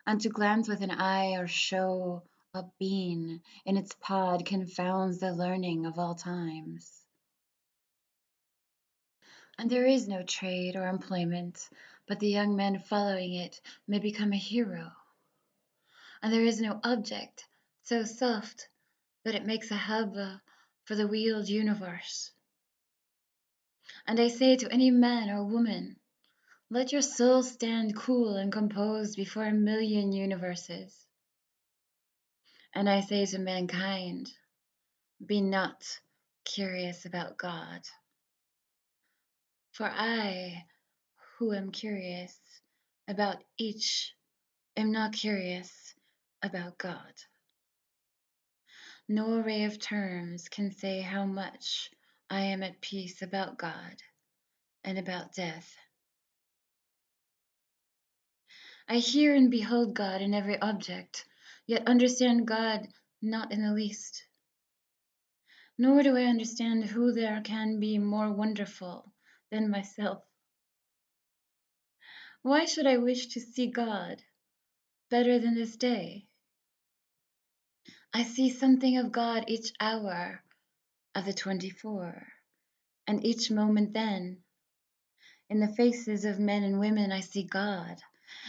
and to glance with an eye or show a bean in its pod confounds the learning of all times. And there is no trade or employment, but the young man following it may become a hero. And there is no object so soft that it makes a hub for the wheeled universe. And I say to any man or woman, let your soul stand cool and composed before a million universes. And I say to mankind, be not curious about God. For I, who am curious about each, am not curious about God. No array of terms can say how much I am at peace about God and about death. I hear and behold God in every object, yet understand God not in the least. Nor do I understand who there can be more wonderful than myself. Why should I wish to see God better than this day? I see something of God each hour of the 24, and each moment then. In the faces of men and women I see God,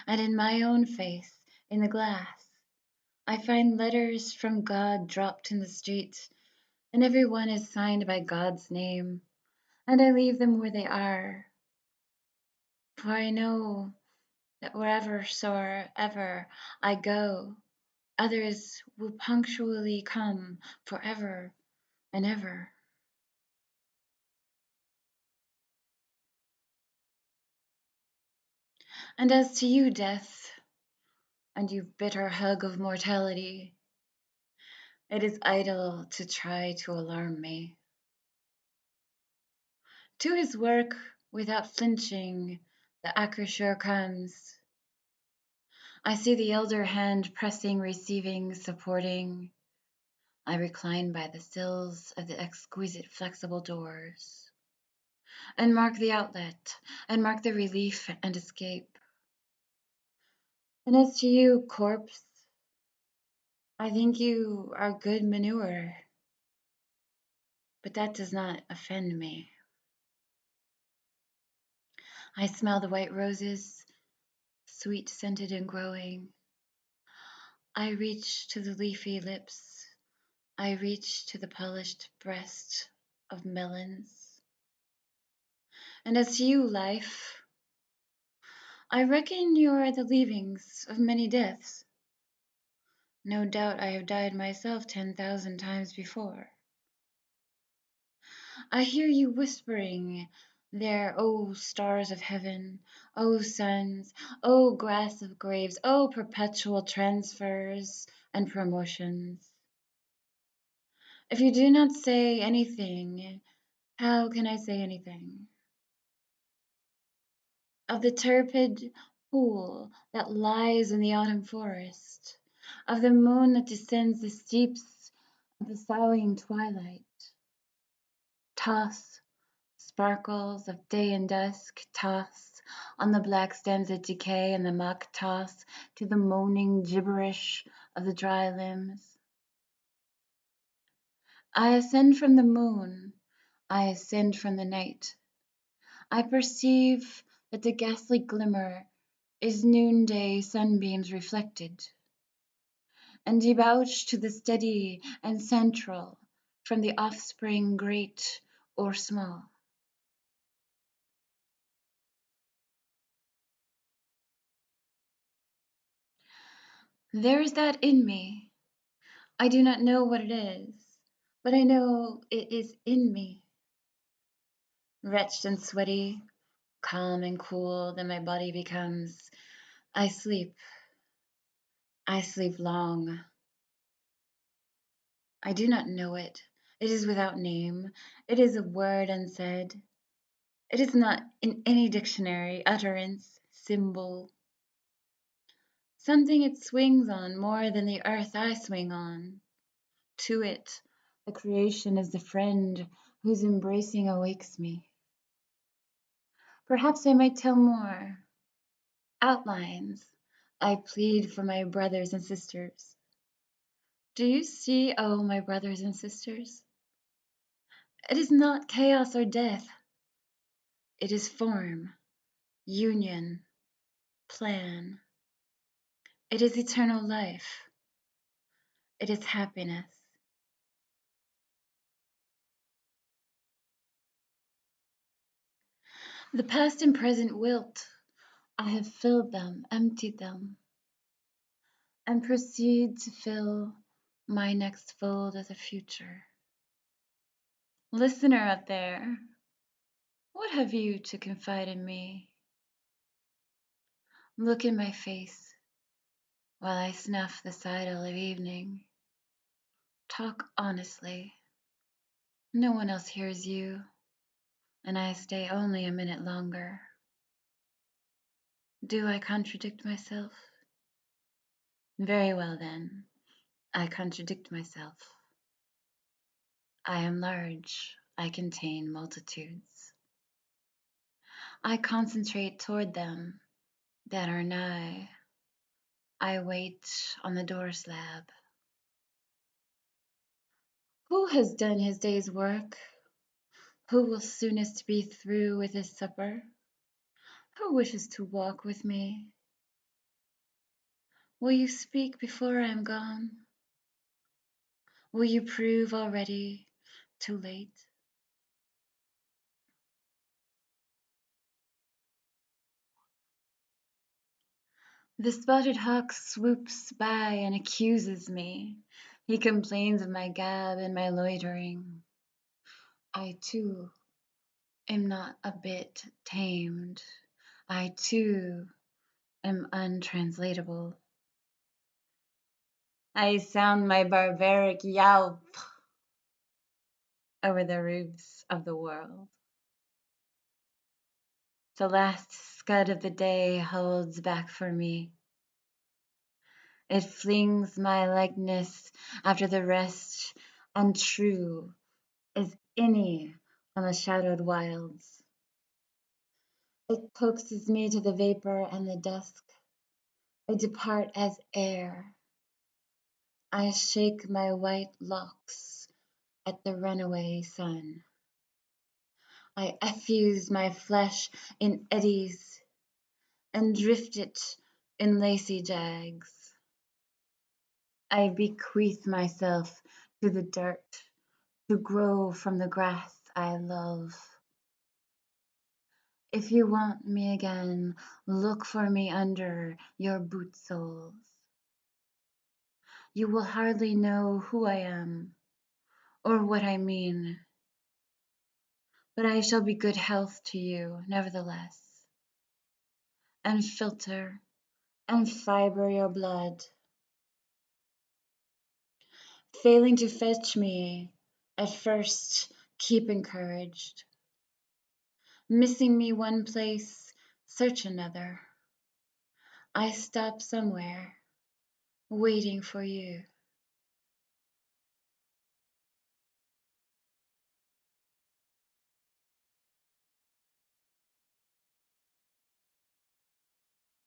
and in my own face, in the glass, I find letters from God dropped in the street, and every one is signed by God's name, and I leave them where they are, for I know that wherever soever I go, others will punctually come forever and ever. And as to you, death, and you bitter hug of mortality, it is idle to try to alarm me. To his work, without flinching, the accoucheur comes. I see the elder hand pressing, receiving, supporting. I recline by the sills of the exquisite flexible doors, and mark the outlet, and mark the relief and escape. And as to you, corpse, I think you are good manure, but that does not offend me. I smell the white roses, sweet scented and growing. I reach to the leafy lips. I reach to the polished breast of melons. And as to you, life, I reckon you are the leavings of many deaths. No doubt I have died myself 10,000 times before. I hear you whispering there, O stars of heaven, O suns, O grass of graves, O perpetual transfers and promotions. If you do not say anything, how can I say anything? Of the turpid pool that lies in the autumn forest, of the moon that descends the steeps of the soughing twilight. Toss, sparkles of day and dusk, toss on the black stems of decay, and the mock toss to the moaning gibberish of the dry limbs. I ascend from the moon, I ascend from the night. I perceive that the ghastly glimmer is noonday sunbeams reflected, and debouch to the steady and central from the offspring great or small. There is that in me. I do not know what it is, but I know it is in me. Wretched and sweaty, calm and cool, then my body becomes. I sleep. I sleep long. I do not know it. It is without name. It is a word unsaid. It is not in any dictionary, utterance, symbol. Something it swings on more than the earth I swing on. To it, the creation is the friend whose embracing awakes me. Perhaps I might tell more. Outlines. I plead for my brothers and sisters. Do you see, oh, my brothers and sisters? It is not chaos or death. It is form, union, plan. It is eternal life. It is happiness. The past and present wilt. I have filled them, emptied them, and proceed to fill my next fold of the future. Listener up there, what have you to confide in me? Look in my face while I snuff the sidle of evening. Talk honestly. No one else hears you, and I stay only a minute longer. Do I contradict myself? Very well then, I contradict myself. I am large, I contain multitudes. I concentrate toward them that are nigh. I wait on the door slab. Who has done his day's work? Who will soonest be through with his supper? Who wishes to walk with me? Will you speak before I am gone? Will you prove already too late? The spotted hawk swoops by and accuses me. He complains of my gab and my loitering. I too am not a bit tamed. I too am untranslatable. I sound my barbaric yelp over the roofs of the world. The last scud of the day holds back for me. It flings my likeness after the rest, untrue as any on the shadowed wilds. It coaxes me to the vapor and the dusk. I depart as air. I shake my white locks at the runaway sun. I effuse my flesh in eddies and drift it in lacy jags. I bequeath myself to the dirt to grow from the grass I love. If you want me again, look for me under your boot soles. You will hardly know who I am or what I mean, but I shall be good health to you nevertheless, and filter and fiber your blood. Failing to fetch me, at first keep encouraged. Missing me one place, search another. I stop somewhere, waiting for you.